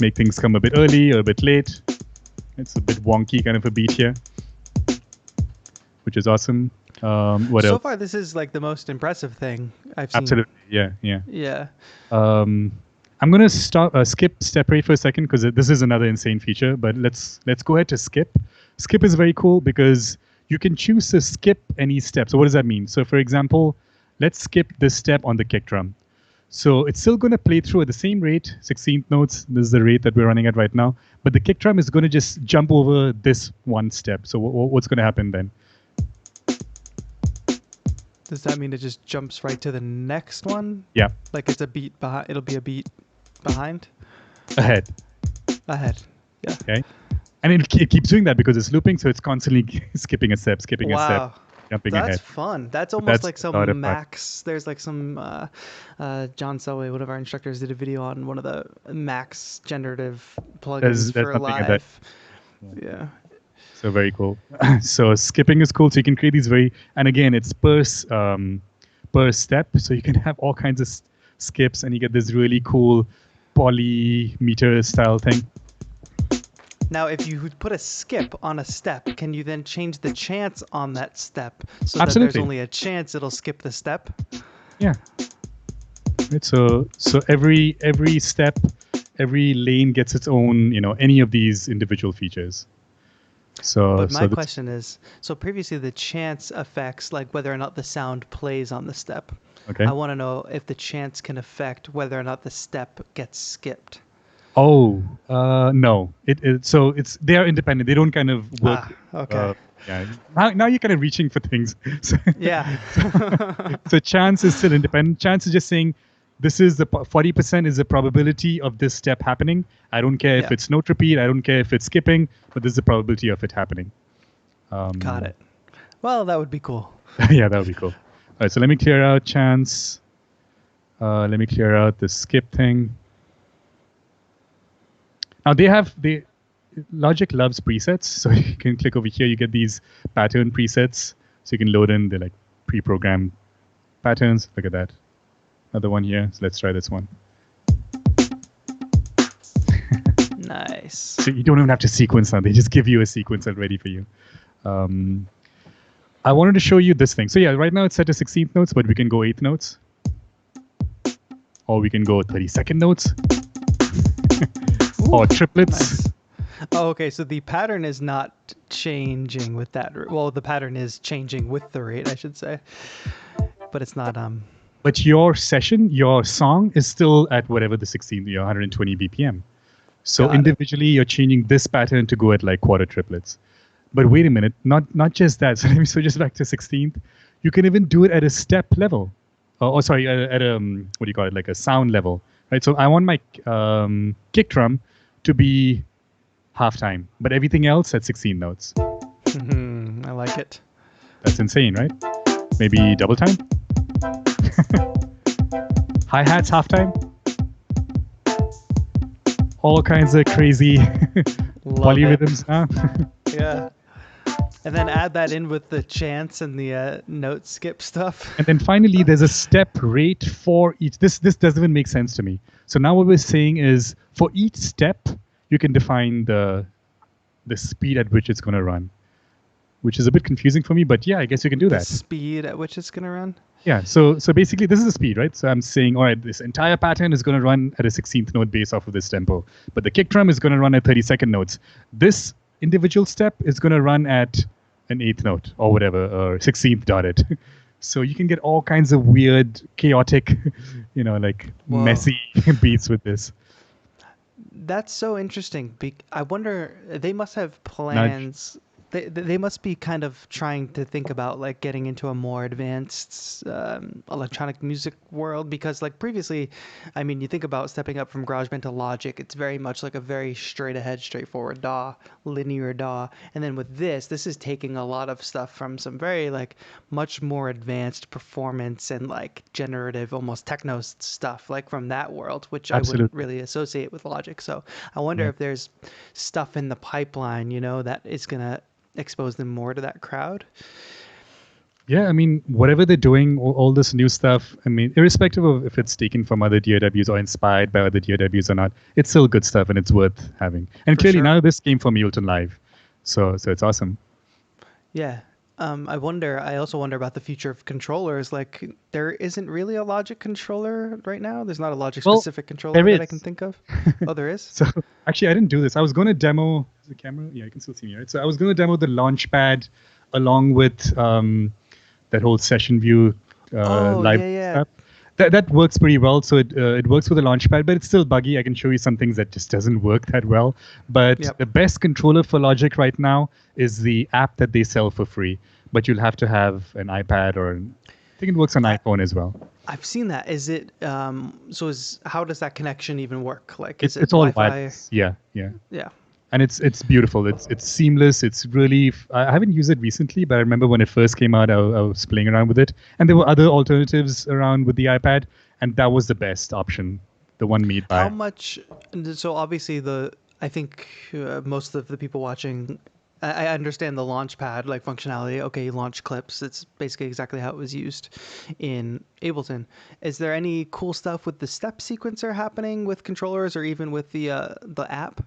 make things come a bit early or a bit late. It's a bit wonky kind of a beat here, which is awesome. What So else? far, this is like the most impressive thing I've seen. Absolutely, yeah, yeah. Yeah. I'm gonna skip step rate for a second because this is another insane feature. But let's go ahead to skip. Skip is very cool because you can choose to skip any step. So what does that mean? So for example, let's skip this step on the kick drum. So it's still going to play through at the same rate, 16th notes. This is the rate that we're running at right now. But the kick drum is going to just jump over this one step. So what's going to happen then? Does that mean it just jumps right to the next one? Yeah, Like it's a beat behind. It'll be a beat behind. ahead. Ahead. Yeah. Okay. And it keeps doing that because it's looping, so it's constantly skipping a step, skipping a Wow. step, jumping That's ahead. fun. That's almost That's like a lot of some fun. Max. There's like some John Selway, one of our instructors, did a video on one of the Max generative plugins There's for something like that. live. Yeah. So very cool. So skipping is cool. So you can create these and again, it's per step. So you can have all kinds of skips, and you get this really cool polymeter style thing. Now, if you put a skip on a step, can you then change the chance on that step so that Absolutely. there's only a chance it'll skip the step? Yeah. Right. So every step, every lane gets its own, any of these individual features. But my question is, so previously the chance affects like whether or not the sound plays on the step. Okay. I want to know if the chance can affect whether or not the step gets skipped. Oh, no. So they are independent. They don't kind of work. Okay. Yeah. Now you're kind of reaching for things. So, Yeah. so chance is still independent. Chance is just saying this is the 40% is the probability of this step happening. I don't care if Yeah. it's note repeat. I don't care if it's skipping, but this is the probability of it happening. Got it. Well, that would be cool. Yeah, that would be cool. All right, so let me clear out chance. Let me clear out the skip thing. Now Logic loves presets, so you can click over here. You get these pattern presets, so you can load in the like pre-programmed patterns. Look at that. Another one here. So let's try this one. Nice. So you don't even have to sequence now. They just give you a sequence already for you. I wanted to show you this thing. So yeah, right now it's set to 16th notes, but we can go 8th notes. Or we can go 32nd notes. Or triplets. Nice. Oh, okay. So the pattern is not changing with that. Well, the pattern is changing with the rate, I should say. But it's not. But your session, your song is still at whatever the 16, 120 BPM. So Got it. individually, you're changing this pattern to go at like quarter triplets. But wait a minute, not just that. So let me switch this back to 16th. You can even do it at a step level. Sorry, at a, what do you call it, like a sound level, right? So I want my kick drum to be half time, but everything else at 16 notes. I like it. That's insane, right? Maybe double time? Hi-hats half time? All kinds of crazy polyrhythms, huh? Yeah. And then add that in with the chants and the note skip stuff. And then finally, there's a step rate for each. This doesn't even make sense to me. So now what we're saying is for each step, you can define the speed at which it's going to run, which is a bit confusing for me. But yeah, I guess you can do that. The speed at which it's going to run? Yeah. So basically, this is the speed, right? So I'm saying, all right, this entire pattern is going to run at a 16th note base off of this tempo. But the kick drum is going to run at 32nd notes. This individual step is going to run at an 8th note or whatever, or 16th dotted. So you can get all kinds of weird, chaotic, messy beats with this. That's so interesting. I wonder, they must have plans. They must be kind of trying to think about like getting into a more advanced electronic music world, because like previously, I mean, you think about stepping up from GarageBand to Logic, it's very much like a very straight ahead, straightforward DAW, linear DAW. And then with this is taking a lot of stuff from some very like much more advanced performance and like generative, almost techno stuff, like from that world, which I wouldn't really associate with Logic. So I wonder if there's stuff in the pipeline, that is going to expose them more to that crowd. Yeah, I mean, whatever they're doing, all this new stuff, I mean, irrespective of if it's taken from other DAWs or inspired by other DAWs or not, it's still good stuff and it's worth having. And clearly now this came from Ableton Live. So it's awesome. Yeah. I also wonder about the future of controllers. Like, there isn't really a Logic controller right now. There's not a Logic specific controller that I can think of. Oh, there is? So actually, I didn't do this. I was going to demo the camera. Yeah, you can still see me, right? So I was going to demo the Launchpad along with that whole session view live stuff. That works pretty well. So it works with the Launchpad, but it's still buggy. I can show you some things that just doesn't work that well. But the best controller for Logic right now is the app that they sell for free. But you'll have to have an iPad or I think it works on iPhone as well. I've seen that. Is it how does that connection even work? Like, it's all wireless. Yeah. And it's beautiful. It's seamless. It's really. I haven't used it recently, but I remember when it first came out, I was playing around with it, and there were other alternatives around with the iPad, and that was the best option, the one made by. How much? So obviously, I think most of the people watching, I understand the Launchpad like functionality. Okay, you launch clips. It's basically exactly how it was used in Ableton. Is there any cool stuff with the step sequencer happening with controllers, or even with the app?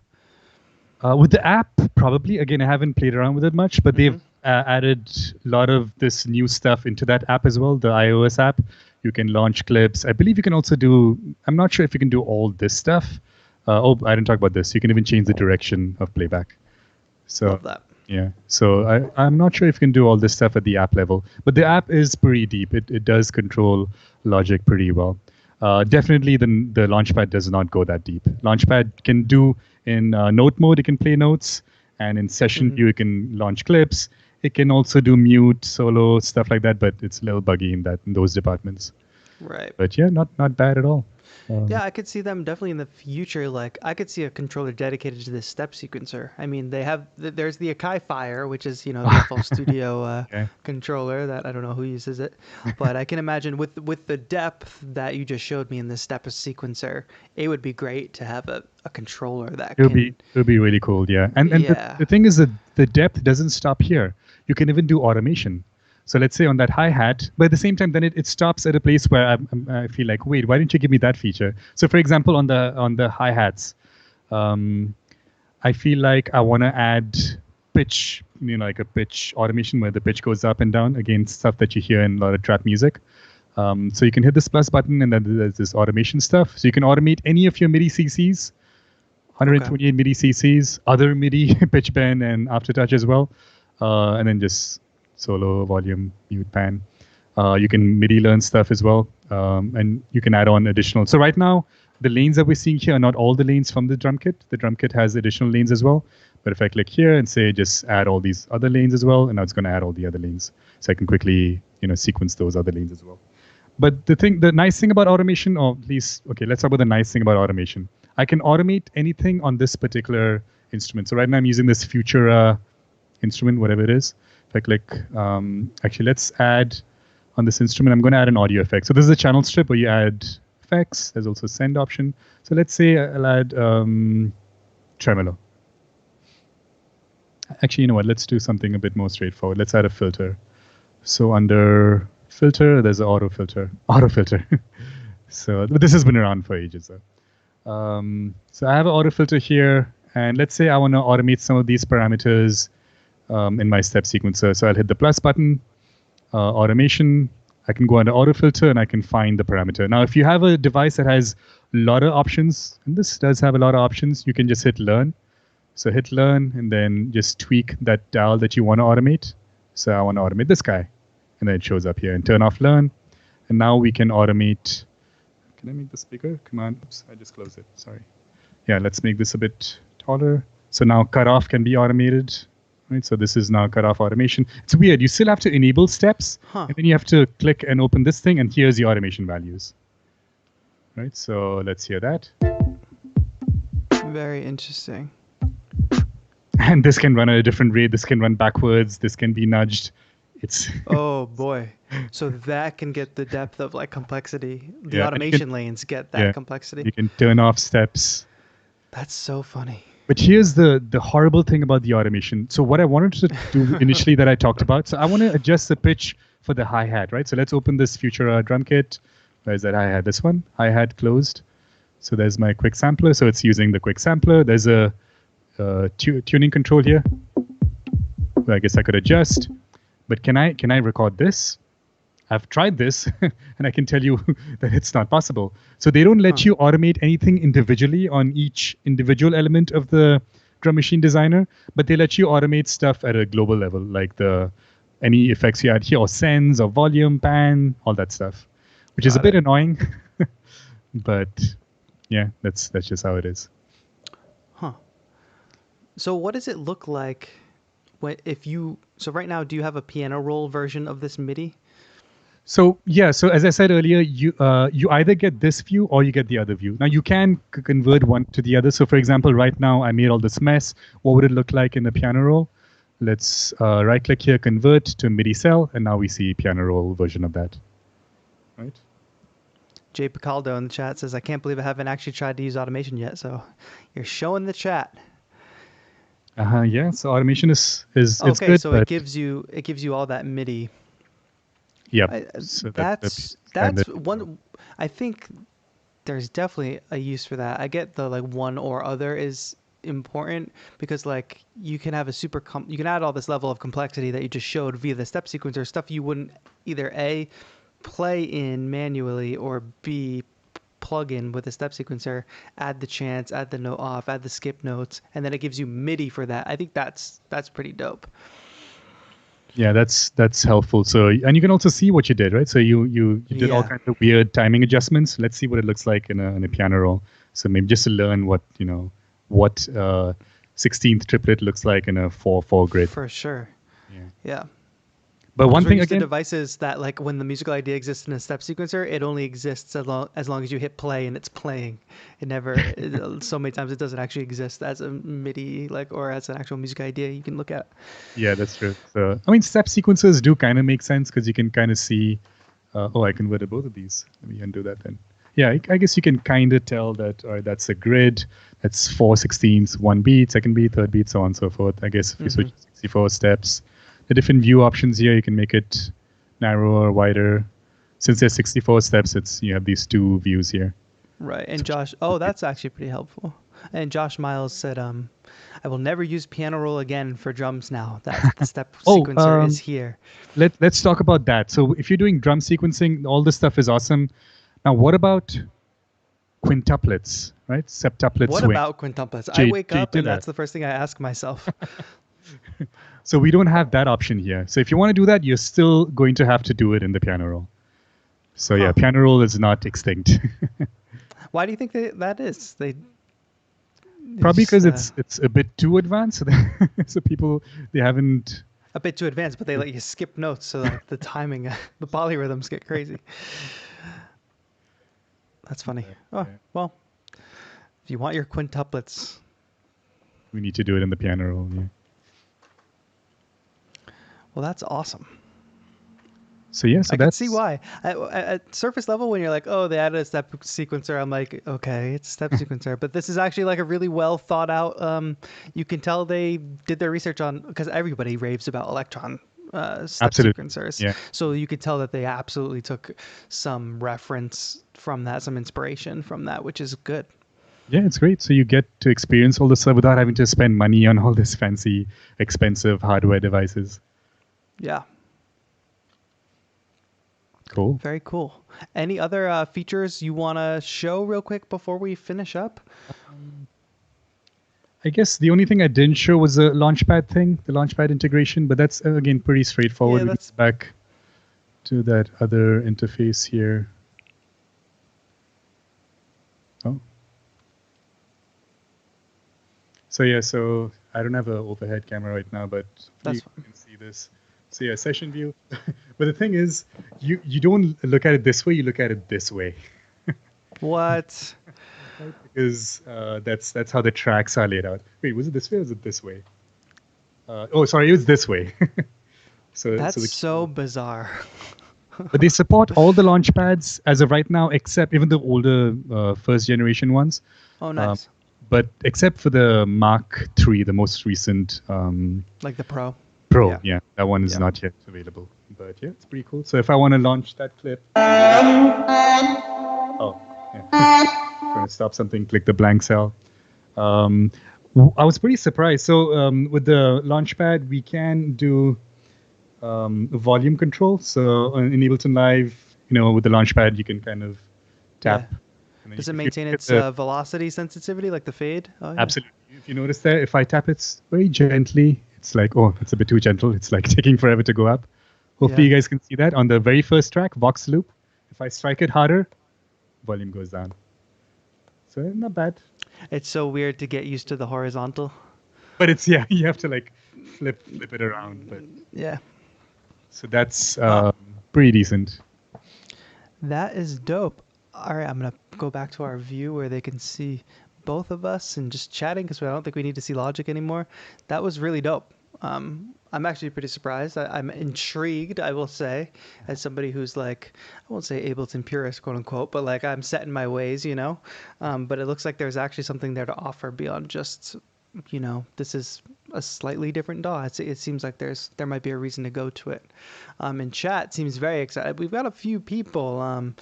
With the app, probably. Again, I haven't played around with it much, but they've added a lot of this new stuff into that app as well, the iOS app. You can launch clips. I believe you can also do, I'm not sure if you can do all this stuff. I didn't talk about this. You can even change the direction of playback. So, love that. Yeah. So I'm not sure if you can do all this stuff at the app level, but the app is pretty deep. It does control Logic pretty well. Definitely the Launchpad does not go that deep. Launchpad can do in note mode, it can play notes, and in session view, it can launch clips. It can also do mute, solo, stuff like that, but it's a little buggy in those departments. Right. But yeah, not bad at all. Yeah, I could see them definitely in the future. Like, I could see a controller dedicated to this step sequencer. I mean, there's the Akai Fire, which is, the FL Studio controller that I don't know who uses it, but I can imagine with the depth that you just showed me in the step sequencer, it would be great to have a controller that it would be really cool. Yeah. And the thing is that the depth doesn't stop here. You can even do automation. So let's say on that hi-hat, but at the same time, then it stops at a place where I feel like, wait, why didn't you give me that feature? So for example, on the hi-hats, I feel like I want to add pitch, like a pitch automation where the pitch goes up and down, again, stuff that you hear in a lot of trap music. So you can hit this plus button, and then there's this automation stuff. So you can automate any of your MIDI CCs, 128 MIDI CCs, other MIDI pitch bend and aftertouch as well, and then just solo, volume, mute, pan. You can MIDI learn stuff as well, and you can add on additional. So right now, the lanes that we're seeing here are not all the lanes from the drum kit. The drum kit has additional lanes as well. But if I click here and say just add all these other lanes as well, and now it's going to add all the other lanes. So I can quickly sequence those other lanes as well. But the nice thing about automation, or at least, okay, let's talk about the nice thing about automation. I can automate anything on this particular instrument. So right now I'm using this Futura instrument, whatever it is. If I click, actually, let's add on this instrument, I'm going to add an audio effect. So this is a channel strip where you add effects. There's also a send option. So let's say I'll add tremolo. Actually, you know what? Let's do something a bit more straightforward. Let's add a filter. So under filter, there's an auto filter. Auto filter. So but this has been around for ages, though. So I have an auto filter here, and let's say I want to automate some of these parameters in my step sequencer. So I'll hit the plus button, automation. I can go under auto filter and I can find the parameter. Now, if you have a device that has a lot of options, and this does have a lot of options, you can just hit learn. So hit learn and then just tweak that dial that you want to automate. So I want to automate this guy. And then it shows up here and turn off learn. And now we can automate. Can I make this bigger? Come on. Oops, I just closed it. Sorry. Yeah, let's make this a bit taller. So now cutoff can be automated. Right? So this is now cutoff automation. It's weird. You still have to enable steps. And then you have to click and open this thing. And here's the automation values. Right? So let's hear that. Very interesting. And this can run at a different rate. This can run backwards. This can be nudged. It's oh boy. So that can get the depth of like complexity. The automation lanes get that complexity. You can turn off steps. That's so funny. But here's the horrible thing about the automation. So what I wanted to do initially that I talked about, so I want to adjust the pitch for the hi-hat, right? So let's open this Futura drum kit. Where's that hi-hat? This one, hi-hat closed. So there's my quick sampler. So it's using the quick sampler. There's a tuning control here. I guess I could adjust, but can I record this? I've tried this and I can tell you that it's not possible. So they don't let you automate anything individually on each individual element of the drum machine designer, but they let you automate stuff at a global level, like any effects you add here, or sends, or volume, pan, all that stuff, which is a bit annoying, but yeah, that's just how it is. So what does it look like so right now, do you have a piano roll version of this MIDI? So yeah, so as I said earlier, you either get this view or you get the other view. Now you can convert one to the other. So for example, right now I made all this mess. What would it look like in the piano roll? Let's right click here, convert to MIDI cell, and now we see piano roll version of that. Right? Jay Picaldo in the chat says, I can't believe I haven't actually tried to use automation yet. So you're showing the chat. Yeah, so automation is okay, good, so it gives you all that MIDI. Yeah, so that's one. I think there's definitely a use for that. I get the like one or other is important because like you can have you can add all this level of complexity that you just showed via the step sequencer, stuff you wouldn't either A, play in manually, or B, plug in with a step sequencer, add the chants, add the note off, add the skip notes, and then it gives you MIDI for that. I think that's pretty dope. Yeah, that's helpful. So, and you can also see what you did, right? So you did all kinds of weird timing adjustments. Let's see what it looks like in a piano roll. So maybe just to learn what 16th triplet looks like in a 4/4 grid. For sure. Yeah. But one thing again, devices that like when the musical idea exists in a step sequencer, it only exists as long as you hit play and it's playing. It never so many times it doesn't actually exist as a MIDI or as an actual music idea you can look at. Yeah, that's true. So I mean, step sequencers do kind of make sense because you can kind of see. I converted both of these. Let me undo that then. Yeah, I guess you can kind of tell that. All right, that's a grid. That's 4/16ths, 1 beat, 2nd beat, 3rd beat, so on and so forth. I guess if you switch to 64 steps. The different view options here, you can make it narrower, wider. Since there's 64 steps, you have these 2 views here. Right. And Josh, that's actually pretty helpful. And Josh Miles said, I will never use piano roll again for drums now. That the step sequencer is here. Let's talk about that. So if you're doing drum sequencing, all this stuff is awesome. Now, what about quintuplets, right? Septuplets. What about quintuplets? I wake up and that's the first thing I ask myself. So we don't have that option here. So if you want to do that, you're still going to have to do it in the piano roll. So yeah, piano roll is not extinct. Why do you think that is? Probably because it's a bit too advanced. So people, they haven't... A bit too advanced, but they let you skip notes so that the timing, the polyrhythms get crazy. That's funny. Oh, well, if you want your quintuplets, we need to do it in the piano roll. Yeah. Well, that's awesome. So yeah, so I can that's see why. At surface level, when you're like, oh, they added a step sequencer, I'm like, okay, it's a step sequencer. But this is actually like a really well thought out. You can tell they did their research on, because everybody raves about Electron step absolutely. sequencers. Yeah. So you could tell that they absolutely took some reference from that, some inspiration from that, which is good. Yeah, it's great. So you get to experience all this stuff without having to spend money on all this fancy, expensive hardware devices. Yeah. Cool. Very cool. Any other features you want to show real quick before we finish up? I guess the only thing I didn't show was the Launchpad thing, the Launchpad integration, but that's again pretty straightforward. Yeah, We that's go back to that other interface here. Oh. So yeah, so I don't have an overhead camera right now, but That's you fine. can see this. So yeah, session view. But the thing is, you don't look at it this way, you look at it this way. What? Right? Because that's how the tracks are laid out. Wait, was it this way or was it this way? Oh, sorry, it was this way. so That's the so bizarre. But they support all the launch pads as of right now, except even the older first generation ones. Oh, Um, nice. but except for the Mark III, the most recent Like the Pro. Pro, yeah, that one is Yeah. not yet available. But yeah, it's pretty cool. So if I want to launch that clip, oh, yeah, going to stop something, click the blank cell. I was pretty surprised. So with the Launchpad, we can do volume control. So in Ableton Live, with the Launchpad, you can kind of tap. Yeah. And then Does it if you maintain look at its the, velocity sensitivity, like the fade? Oh, yeah. absolutely. If you notice there, if I tap it very gently, it's like, oh, it's a bit too gentle. It's like taking forever to go up. Hopefully Yeah. you guys can see that on the very first track, Vox Loop. If I strike it harder, volume goes down. So not bad. It's so weird to get used to the horizontal. But it's, yeah, you have to like flip it around. But Yeah. so that's Wow. pretty decent. That is dope. All right, I'm going to go back to our view where they can see both of us and just chatting because I don't think we need to see Logic anymore. That was really dope. I'm actually pretty surprised. I'm intrigued, I will say, as somebody who's like, I won't say Ableton purist, quote unquote, but like I'm set in my ways, But it looks like there's actually something there to offer beyond just, this is a slightly different DAW. It seems like there might be a reason to go to it. And chat seems very excited. We've got a few people.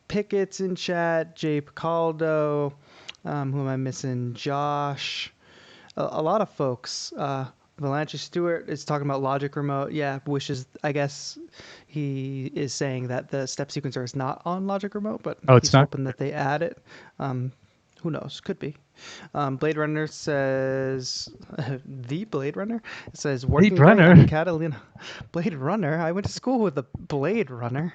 Pickett's in chat, Jay Picaldo, who am I missing? Josh, a lot of folks. Valanche Stewart is talking about Logic Remote. Yeah, wishes, I guess he is saying that the step sequencer is not on Logic Remote, but Oh, it's he's not? hoping that they add it. Who knows? Could be. Blade Runner says, the Blade Runner says, working Blade great Runner? on Catalina. Blade Runner? I went to school with the Blade Runner.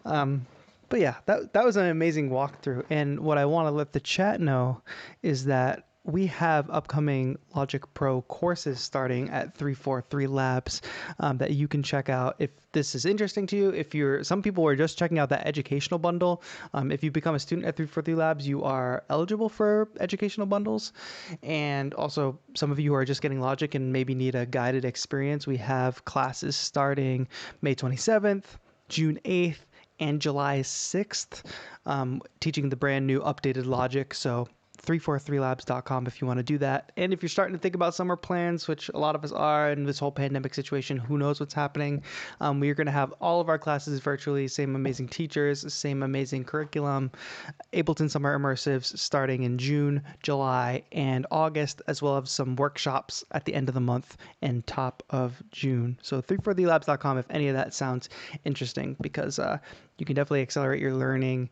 But yeah, that was an amazing walkthrough. And what I want to let the chat know is that we have upcoming Logic Pro courses starting at 343 Labs that you can check out if this is interesting to you. Some people are just checking out that educational bundle. If you become a student at 343 Labs, you are eligible for educational bundles. And also, some of you who are just getting Logic and maybe need a guided experience, we have classes starting May 27th, June 8th, and July 6th, teaching the brand new updated Logic. So 343labs.com if you want to do that. And if you're starting to think about summer plans, which a lot of us are in this whole pandemic situation, who knows what's happening, we are going to have all of our classes virtually, same amazing teachers, same amazing curriculum, Ableton Summer Immersives starting in June, July, and August, as well as some workshops at the end of the month and top of June. So 343labs.com if any of that sounds interesting, because you can definitely accelerate your learning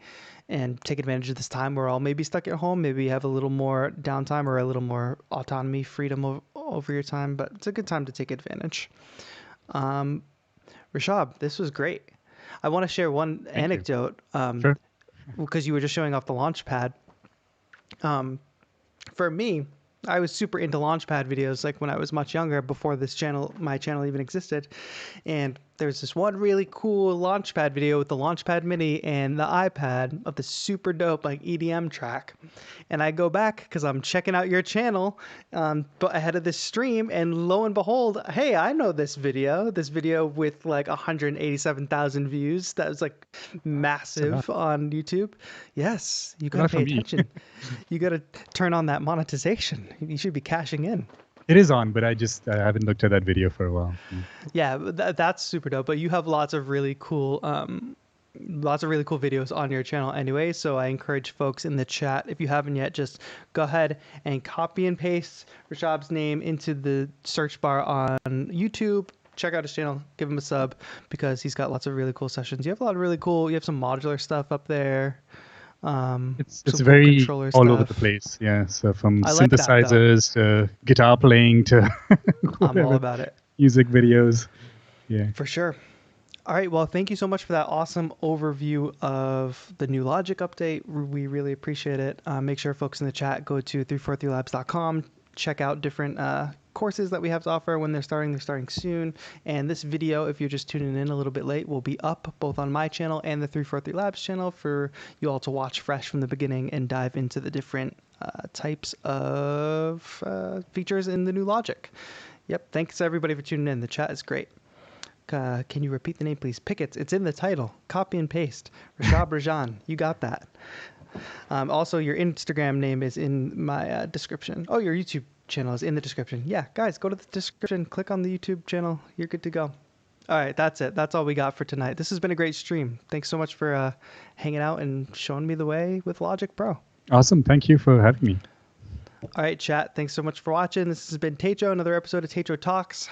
and take advantage of this time. We're all maybe stuck at home. Maybe you have a little more downtime or a little more autonomy, freedom over your time, but it's a good time to take advantage. Rishabh, this was great. I want to share one Thank you. anecdote Sure. because you were just showing off the Launchpad. For me, I was super into Launchpad videos like when I was much younger, before my channel even existed. And there's this one really cool Launchpad video with the Launchpad Mini and the iPad of the super dope like EDM track. And I go back because I'm checking out your channel, but ahead of this stream, and lo and behold, hey, I know this video with like 187,000 views. That was like massive on YouTube. Yes, you gotta pay attention. You gotta turn on that monetization. You should be cashing in. It is on, but I haven't looked at that video for a while. Yeah, that's super dope. But you have lots of really cool videos on your channel anyway. So I encourage folks in the chat, if you haven't yet, just go ahead and copy and paste Rishabh's name into the search bar on YouTube. Check out his channel, give him a sub, because he's got lots of really cool sessions. You have a lot of really cool. You have some modular stuff up there. It's very all over the place. Yeah. So from synthesizers to guitar playing to I'm all about it. Music videos. Yeah. For sure. All right. Well, thank you so much for that awesome overview of the new Logic update. We really appreciate it. Make sure folks in the chat go to 343labs.com. Check out different courses that we have to offer when they're starting soon. And this video, if you're just tuning in a little bit late, will be up both on my channel and the 343 Labs channel for you all to watch fresh from the beginning and dive into the different types of features in the new Logic. Yep. Thanks everybody for tuning in. The chat is great. Can you repeat the name, please? Pickets. It's in the title. Copy and paste. Rishabh Rajan. You got that. Also, your Instagram name is in my description. Oh, your YouTube channel is in the description. Yeah, guys, go to the description. Click on the YouTube channel. You're good to go. All right, that's it. That's all we got for tonight. This has been a great stream. Thanks so much for hanging out and showing me the way with Logic Pro. Awesome. Thank you for having me. All right, chat. Thanks so much for watching. This has been TAETRO, another episode of TAETRO Talks.